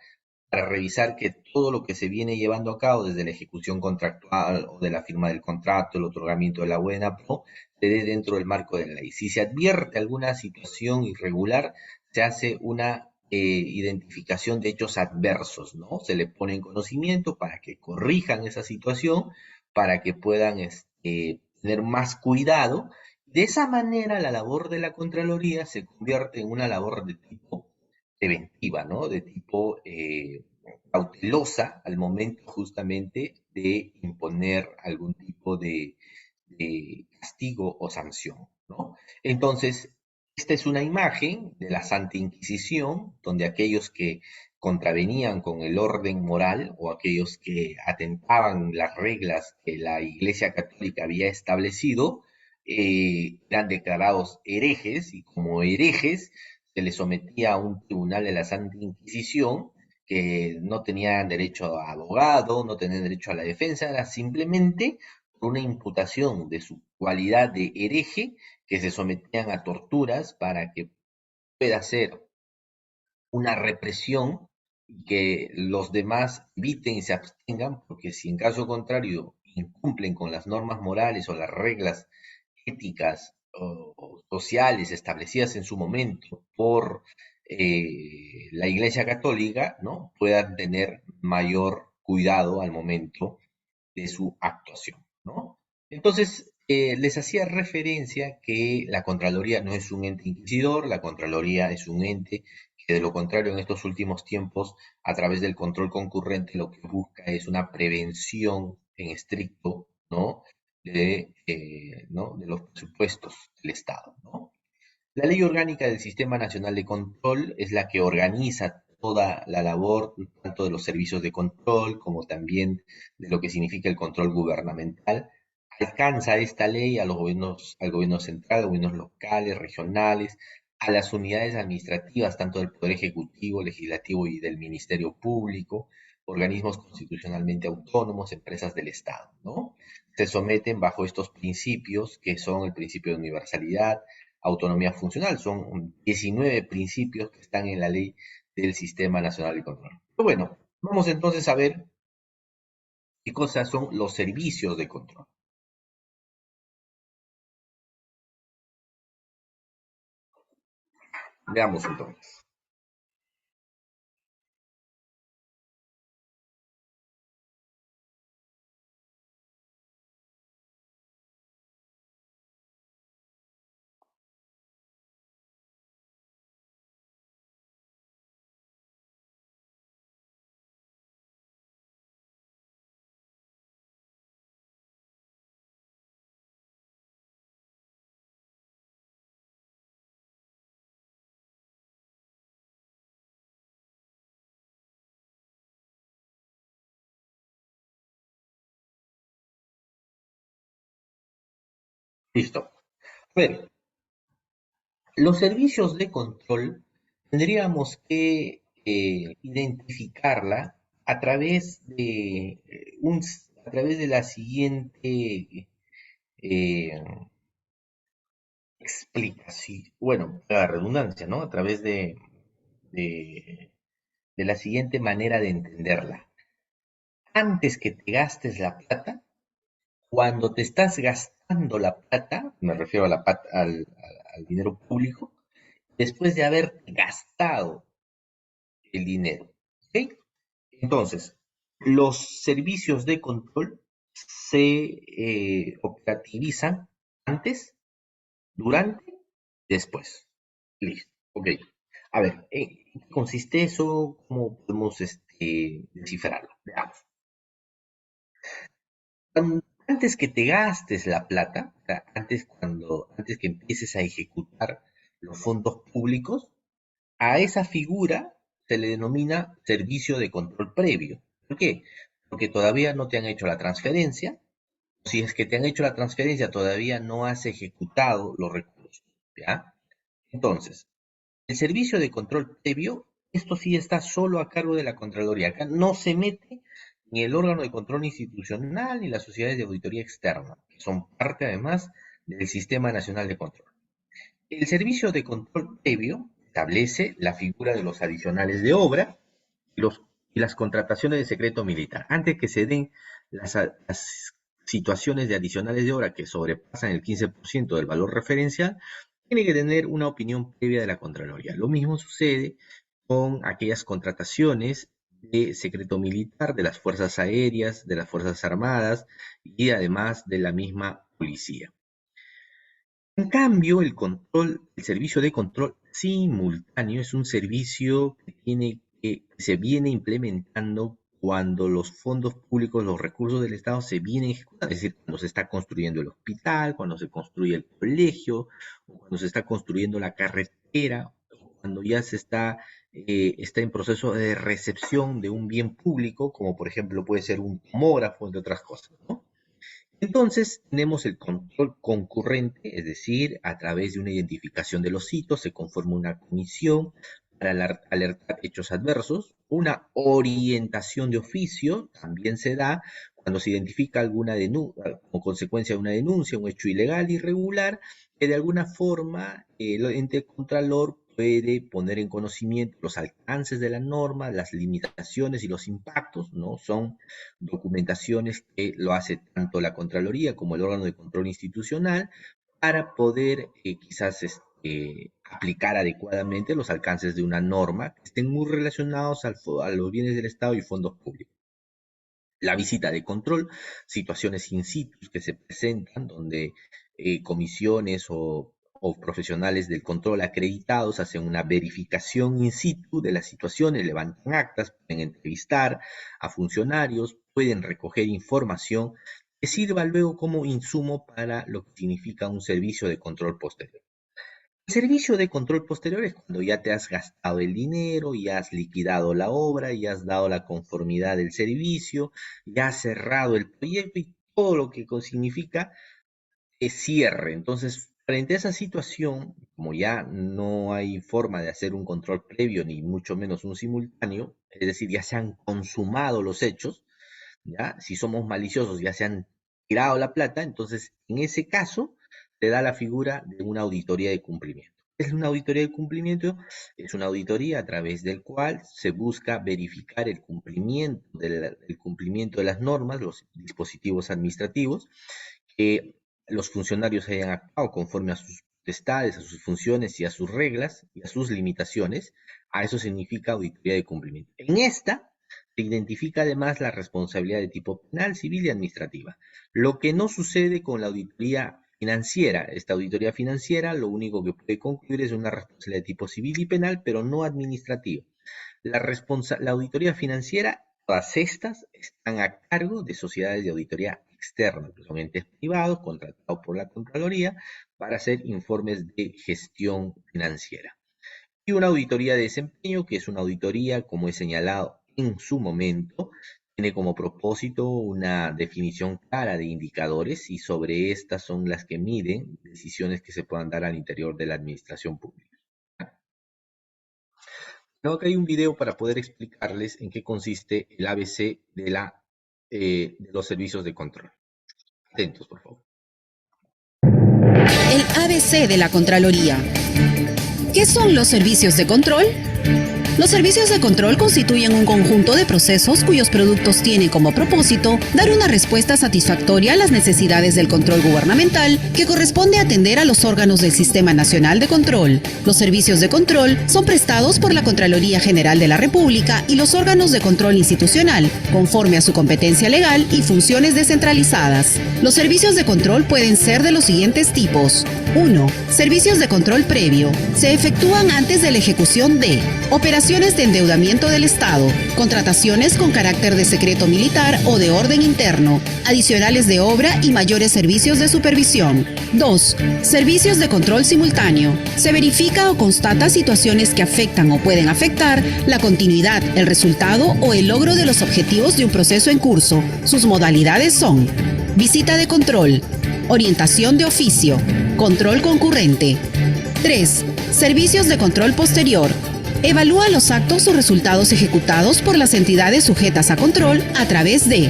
que todo lo que se viene llevando a cabo desde la ejecución contractual o de la firma del contrato, el otorgamiento de la buena pro, se dé dentro del marco de la ley. Si se advierte alguna situación irregular, se hace una identificación de hechos adversos, ¿no? Se le pone en conocimiento para que corrijan esa situación, para que puedan tener más cuidado. De esa manera, la labor de la Contraloría se convierte en una labor de tipo preventiva, ¿no? De tipo cautelosa al momento justamente de imponer algún tipo de castigo o sanción, ¿no? Entonces, esta es una imagen de la Santa Inquisición, donde aquellos que contravenían con el orden moral o aquellos que atentaban las reglas que la Iglesia Católica había establecido, eran declarados herejes y como herejes se les sometía a un tribunal de la Santa Inquisición que no tenían derecho a abogado, no tenían derecho a la defensa, era simplemente por una imputación de su cualidad de hereje que se sometían a torturas para que pueda ser una represión y que los demás eviten y se abstengan, porque si en caso contrario incumplen con las normas morales o las reglas éticas o sociales establecidas en su momento por la Iglesia Católica, ¿no? Puedan tener mayor cuidado al momento de su actuación, ¿no? Entonces, les hacía referencia que la Contraloría no es un ente inquisidor, la Contraloría es un ente que de lo contrario en estos últimos tiempos, a través del control concurrente, lo que busca es una prevención en estricto, ¿no? ¿No? De los presupuestos del Estado, ¿no? La Ley Orgánica del Sistema Nacional de Control es la que organiza toda la labor, tanto de los servicios de control como también de lo que significa el control gubernamental. Alcanza esta ley a los gobiernos, al gobierno central, gobiernos locales, regionales, a las unidades administrativas, tanto del Poder Ejecutivo, Legislativo y del Ministerio Público, organismos constitucionalmente autónomos, empresas del Estado, ¿no? Se someten bajo estos principios, que son el principio de universalidad, autonomía funcional. Son 19 principios que están en la ley del Sistema Nacional de Control. Pero bueno, vamos entonces a ver qué cosas son los servicios de control. Veamos entonces. Listo. A ver, los servicios de control tendríamos que identificarla a través de a través de la siguiente eh, explicación, bueno, la redundancia, ¿no? A través de, de la siguiente manera de entenderla. Antes que te gastes la plata, cuando te estás gastando la plata, me refiero a al dinero público, después de haber gastado el dinero. ¿Ok? Entonces, los servicios de control se operativizan antes, durante, después. Listo. Ok. A ver, ¿en qué consiste eso? ¿Cómo podemos descifrarlo? Veamos. Antes que te gastes la plata, o sea, antes que empieces a ejecutar los fondos públicos, a esa figura se le denomina servicio de control previo. ¿Por qué? Porque todavía no te han hecho la transferencia. Si es que te han hecho la transferencia, todavía no has ejecutado los recursos. ¿Ya? Entonces, el servicio de control previo, esto sí está solo a cargo de la Contraloría. Acá no se mete ni el órgano de control institucional ni las sociedades de auditoría externa, que son parte además del Sistema Nacional de Control. El servicio de control previo establece la figura de los adicionales de obra y, y las contrataciones de secreto militar. Antes que se den las situaciones de adicionales de obra que sobrepasan el 15% del valor referencial, tiene que tener una opinión previa de la Contraloría. Lo mismo sucede con aquellas contrataciones de secreto militar de las Fuerzas Aéreas, de las Fuerzas Armadas y además de la misma policía. En cambio, el servicio de control simultáneo es un servicio que se viene implementando cuando los fondos públicos, los recursos del Estado se vienen ejecutando, es decir, cuando se está construyendo el hospital, cuando se construye el colegio, o cuando se está construyendo la carretera, o cuando ya está en proceso de recepción de un bien público, como por ejemplo puede ser un tomógrafo, entre otras cosas, ¿no? Entonces, tenemos el control concurrente, es decir, a través de una identificación de los hitos se conforma una comisión para alertar hechos adversos. Una orientación de oficio también se da cuando se identifica alguna denuncia, como consecuencia de una denuncia, un hecho ilegal, irregular, que de alguna forma el ente contralor puede poner en conocimiento los alcances de la norma, las limitaciones y los impactos, ¿no? Son documentaciones que lo hace tanto la Contraloría como el órgano de control institucional para poder quizás aplicar adecuadamente los alcances de una norma que estén muy relacionados a los bienes del Estado y fondos públicos. La visita de control, situaciones in situ que se presentan donde comisiones o profesionales del control acreditados hacen una verificación in situ de las situaciones, levantan actas, pueden entrevistar a funcionarios, pueden recoger información que sirva luego como insumo para lo que significa un servicio de control posterior. El servicio de control posterior es cuando ya te has gastado el dinero, ya has liquidado la obra, ya has dado la conformidad del servicio, ya has cerrado el proyecto y todo lo que significa es cierre. Entonces, frente a esa situación, como ya no hay forma de hacer un control previo, ni mucho menos un simultáneo, es decir, ya se han consumado los hechos, ¿ya? Si somos maliciosos, ya se han tirado la plata, entonces en ese caso te da la figura de una auditoría de cumplimiento. Es una auditoría de cumplimiento, es una auditoría a través del cual se busca verificar el cumplimiento de las normas, los dispositivos administrativos, que los funcionarios hayan actuado conforme a sus potestades, a sus funciones y a sus reglas y a sus limitaciones. A eso significa auditoría de cumplimiento. En esta se identifica además la responsabilidad de tipo penal, civil y administrativa. Lo que no sucede con la auditoría financiera. Esta auditoría financiera lo único que puede concluir es una responsabilidad de tipo civil y penal, pero no administrativa. La auditoría financiera, todas estas están a cargo de sociedades de auditoría externa, que son entes privados contratados por la Contraloría para hacer informes de gestión financiera. Y una auditoría de desempeño, que es una auditoría, como he señalado en su momento, tiene como propósito una definición clara de indicadores y sobre estas son las que miden decisiones que se puedan dar al interior de la administración pública. Creo que hay un video para poder explicarles en qué consiste el ABC de los servicios de control. Atentos, por favor. El ABC de la Contraloría. ¿Qué son los servicios de control? Los servicios de control constituyen un conjunto de procesos cuyos productos tienen como propósito dar una respuesta satisfactoria a las necesidades del control gubernamental que corresponde atender a los órganos del Sistema Nacional de Control. Los servicios de control son prestados por la Contraloría General de la República y los órganos de control institucional, conforme a su competencia legal y funciones descentralizadas. Los servicios de control pueden ser de los siguientes tipos. 1. Servicios de control previo. Se efectúan antes de la ejecución de operaciones de endeudamiento del Estado, contrataciones con carácter de secreto militar o de orden interno, adicionales de obra y mayores servicios de supervisión. 2. Servicios de control simultáneo. Se verifica o constata situaciones que afectan o pueden afectar la continuidad, el resultado o el logro de los objetivos de un proceso en curso. Sus modalidades son: visita de control, orientación de oficio, control concurrente. 3. Servicios de control posterior. Evalúa los actos o resultados ejecutados por las entidades sujetas a control a través de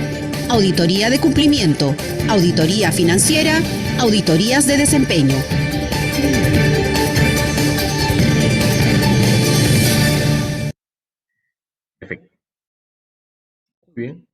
auditoría de cumplimiento, auditoría financiera, auditorías de desempeño. Perfecto. Muy bien.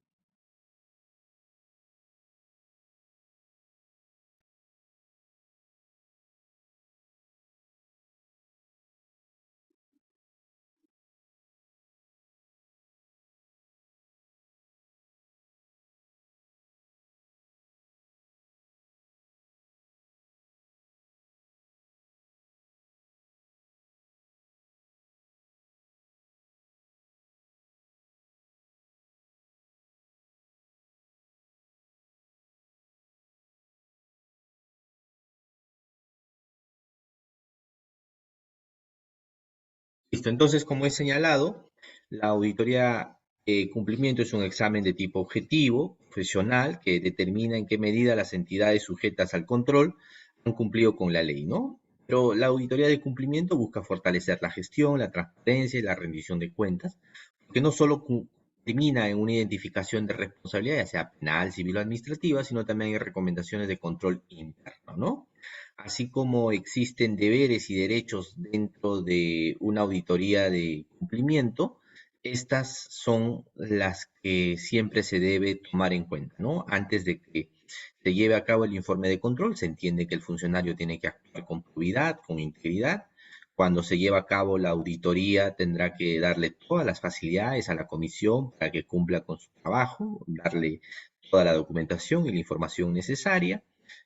Listo, entonces, como he señalado, la auditoría de cumplimiento es un examen de tipo objetivo, profesional, que determina en qué medida las entidades sujetas al control han cumplido con la ley, ¿no? Pero la auditoría de cumplimiento busca fortalecer la gestión, la transparencia y la rendición de cuentas, porque no solo termina en una identificación de responsabilidad, ya sea penal, civil o administrativa, sino también hay recomendaciones de control interno, ¿no? Así como existen deberes y derechos dentro de una auditoría de cumplimiento, estas son las que siempre se debe tomar en cuenta, ¿no? Antes de que se lleve a cabo el informe de control, se entiende que el funcionario tiene que actuar con probidad, con integridad, Cuando se lleva a cabo la auditoría, tendrá que darle todas las facilidades a la comisión para que cumpla con su trabajo, darle toda la documentación y la información necesaria.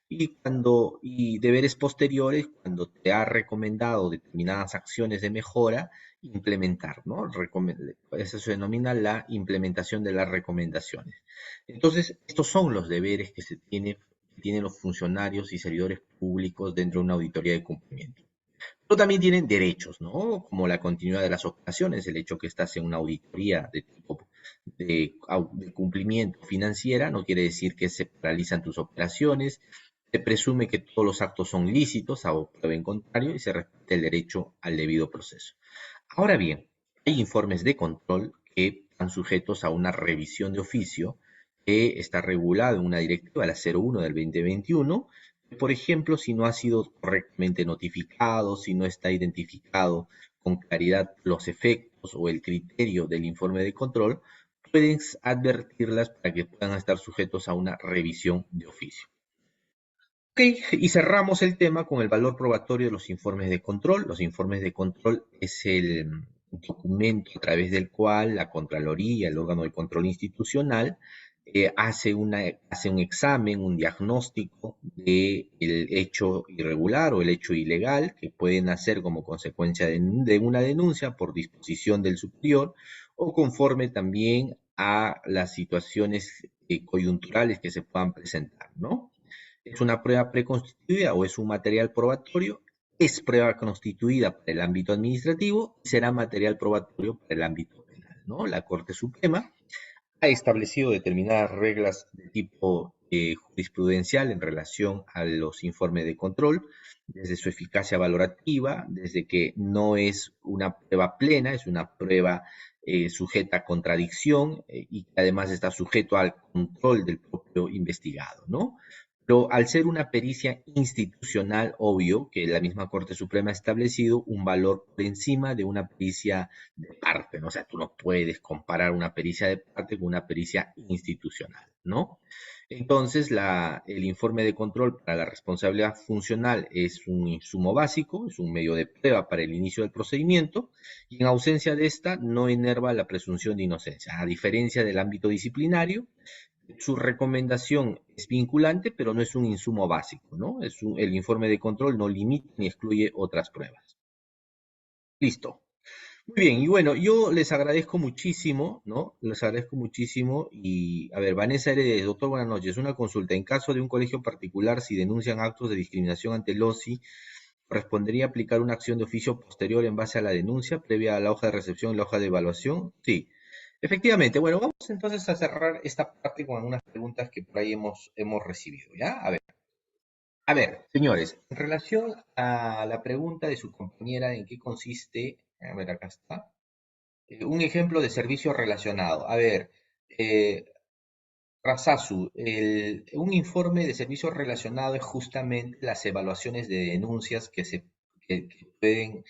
Y deberes posteriores, cuando te ha recomendado determinadas acciones de mejora, implementar, ¿no? Eso se denomina la implementación de las recomendaciones. Entonces, estos son los deberes que tienen los funcionarios y servidores públicos dentro de una auditoría de cumplimiento. Pero también tienen derechos, ¿no? Como la continuidad de las operaciones, el hecho que estás en una auditoría de tipo de cumplimiento financiera no quiere decir que se paralizan tus operaciones. Se presume que todos los actos son lícitos, a prueba en contrario, y se respeta el derecho al debido proceso. Ahora bien, hay informes de control que están sujetos a una revisión de oficio que está regulado en una directiva, la 01 del 2021. Por ejemplo, si no ha sido correctamente notificado, si no está identificado con claridad los efectos o el criterio del informe de control, puedes advertirlas para que puedan estar sujetos a una revisión de oficio. Ok, y cerramos el tema con el valor probatorio de los informes de control. Los informes de control es el documento a través del cual la Contraloría, el órgano de control institucional, hace un examen, un diagnóstico del hecho irregular o el hecho ilegal que pueden hacer como consecuencia de una denuncia por disposición del superior o conforme también a las situaciones coyunturales que se puedan presentar, ¿no? ¿Es una prueba preconstituida o es un material probatorio? Es prueba constituida para el ámbito administrativo y será material probatorio para el ámbito penal, ¿no? La Corte Suprema ha establecido determinadas reglas de tipo jurisprudencial en relación a los informes de control, desde su eficacia valorativa, desde que no es una prueba plena, es una prueba sujeta a contradicción y que además está sujeto al control del propio investigado, ¿no? Pero al ser una pericia institucional, obvio que la misma Corte Suprema ha establecido un valor por encima de una pericia de parte, ¿no? O sea, tú no puedes comparar una pericia de parte con una pericia institucional, ¿no? Entonces, el informe de control para la responsabilidad funcional es un insumo básico, es un medio de prueba para el inicio del procedimiento, y en ausencia de esta no enerva la presunción de inocencia, a diferencia del ámbito disciplinario. Su recomendación es vinculante, pero no es un insumo básico, ¿no? El informe de control no limita ni excluye otras pruebas. Listo. Muy bien, y bueno, yo les agradezco muchísimo, ¿no? Les agradezco muchísimo y, a ver, Vanessa Heredes, doctor, buenas noches. Una consulta. En caso de un colegio particular, si denuncian actos de discriminación ante el OSI, ¿correspondería aplicar una acción de oficio posterior en base a la denuncia, previa a la hoja de recepción y la hoja de evaluación? Sí. Efectivamente, bueno, vamos entonces a cerrar esta parte con algunas preguntas que por ahí hemos recibido, ¿ya? A ver, señores, en relación a la pregunta de su compañera en qué consiste, a ver, acá está, un ejemplo de servicio relacionado. A ver, Razazu, un informe de servicio relacionado es justamente las evaluaciones de denuncias que pueden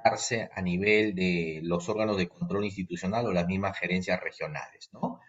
darse a nivel de los órganos de control institucional o las mismas gerencias regionales, ¿no?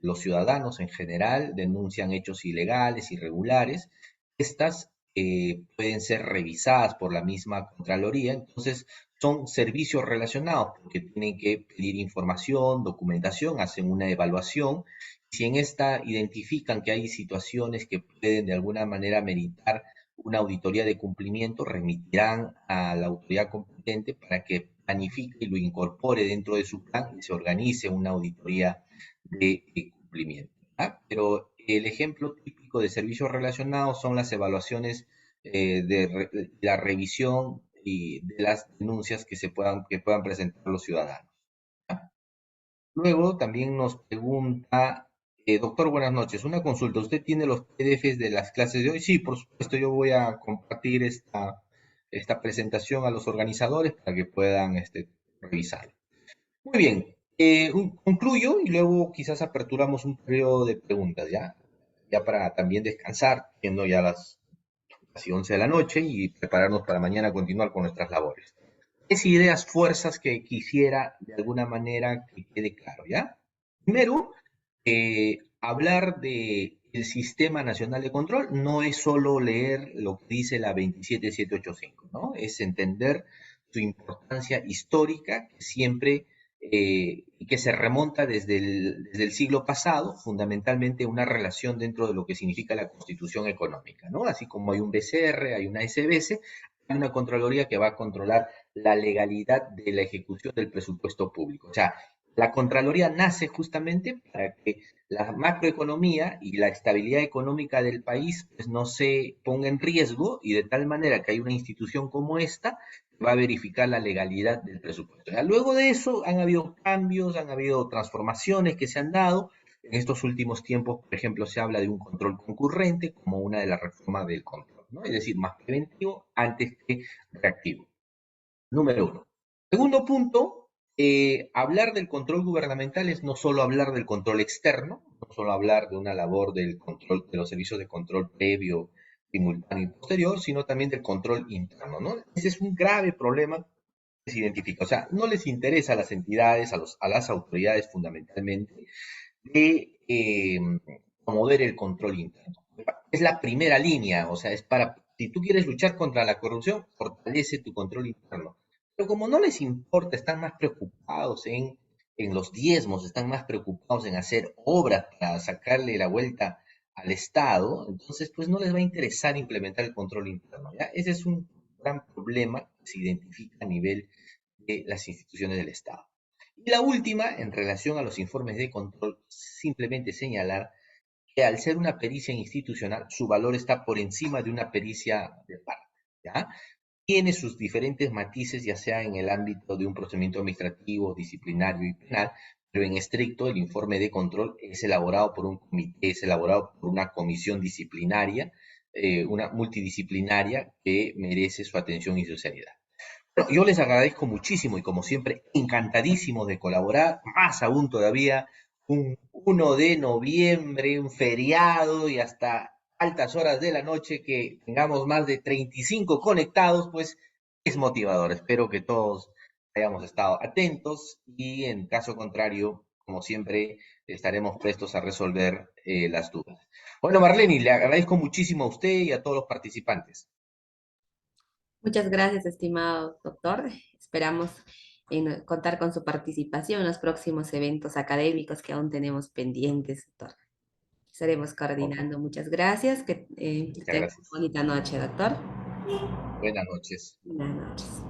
Los ciudadanos en general denuncian hechos ilegales, irregulares. Estas pueden ser revisadas por la misma Contraloría, entonces son servicios relacionados porque tienen que pedir información, documentación, hacen una evaluación. Si en esta identifican que hay situaciones que pueden de alguna manera meritar una auditoría de cumplimiento, remitirán a la autoridad competente para que planifique y lo incorpore dentro de su plan y se organice una auditoría de cumplimiento, ¿ah? Pero el ejemplo típico de servicios relacionados son las evaluaciones de la revisión y de las denuncias que puedan presentar los ciudadanos, ¿ya? Luego también nos pregunta, doctor, buenas noches, una consulta, ¿usted tiene los PDFs de las clases de hoy? Sí, por supuesto, yo voy a compartir esta presentación a los organizadores para que puedan revisar. Muy bien, concluyo y luego quizás aperturamos un periodo de preguntas, ¿ya? Ya para también descansar, siendo ya las casi 11 de la noche y prepararnos para mañana continuar con nuestras labores. Es ideas, fuerzas que quisiera de alguna manera que quede claro, ¿ya? Primero, hablar de el Sistema Nacional de Control no es solo leer lo que dice la 27785, ¿no? Es entender su importancia histórica que siempre y que se remonta desde el siglo pasado, fundamentalmente una relación dentro de lo que significa la Constitución Económica, ¿no? Así como hay un BCR, hay una SBS, hay una Contraloría que va a controlar la legalidad de la ejecución del presupuesto público. O sea, la Contraloría nace justamente para que la macroeconomía y la estabilidad económica del país pues, no se ponga en riesgo y de tal manera que hay una institución como esta va a verificar la legalidad del presupuesto. Ya, luego de eso han habido cambios, han habido transformaciones que se han dado. En estos últimos tiempos, por ejemplo, se habla de un control concurrente como una de las reformas del control, ¿no? Es decir, más preventivo antes que reactivo. Número uno. Segundo punto, hablar del control gubernamental es no solo hablar del control externo, no solo hablar de una labor del control, de los servicios de control previo, simultáneo y posterior, sino también del control interno, ¿no? Ese es un grave problema que se identifica. O sea, no les interesa a las entidades, a las autoridades fundamentalmente, de promover el control interno. Es la primera línea, o sea, es para, si tú quieres luchar contra la corrupción, fortalece tu control interno. Pero como no les importa, están más preocupados en los diezmos, están más preocupados en hacer obras para sacarle la vuelta al Estado, entonces pues no les va a interesar implementar el control interno, ¿ya? Ese es un gran problema que se identifica a nivel de las instituciones del Estado. Y la última, en relación a los informes de control, simplemente señalar que al ser una pericia institucional, su valor está por encima de una pericia de parte, ¿ya? Tiene sus diferentes matices, ya sea en el ámbito de un procedimiento administrativo, disciplinario y penal, pero en estricto el informe de control es elaborado por un comité, es elaborado por una comisión disciplinaria, una multidisciplinaria que merece su atención y su seriedad. Bueno, yo les agradezco muchísimo y como siempre, encantadísimo de colaborar, más aún todavía un 1 de noviembre, un feriado y hasta altas horas de la noche que tengamos más de 35 conectados, pues es motivador. Espero que todos hayamos estado atentos y en caso contrario, como siempre, estaremos prestos a resolver las dudas. Bueno, Marlene, le agradezco muchísimo a usted y a todos los participantes. Muchas gracias, estimado doctor. Esperamos contar con su participación en los próximos eventos académicos que aún tenemos pendientes, doctor. Estaremos coordinando. Muchas gracias. Que Muchas tenga una gracias. bonita noche, doctor. Buenas noches. Buenas noches.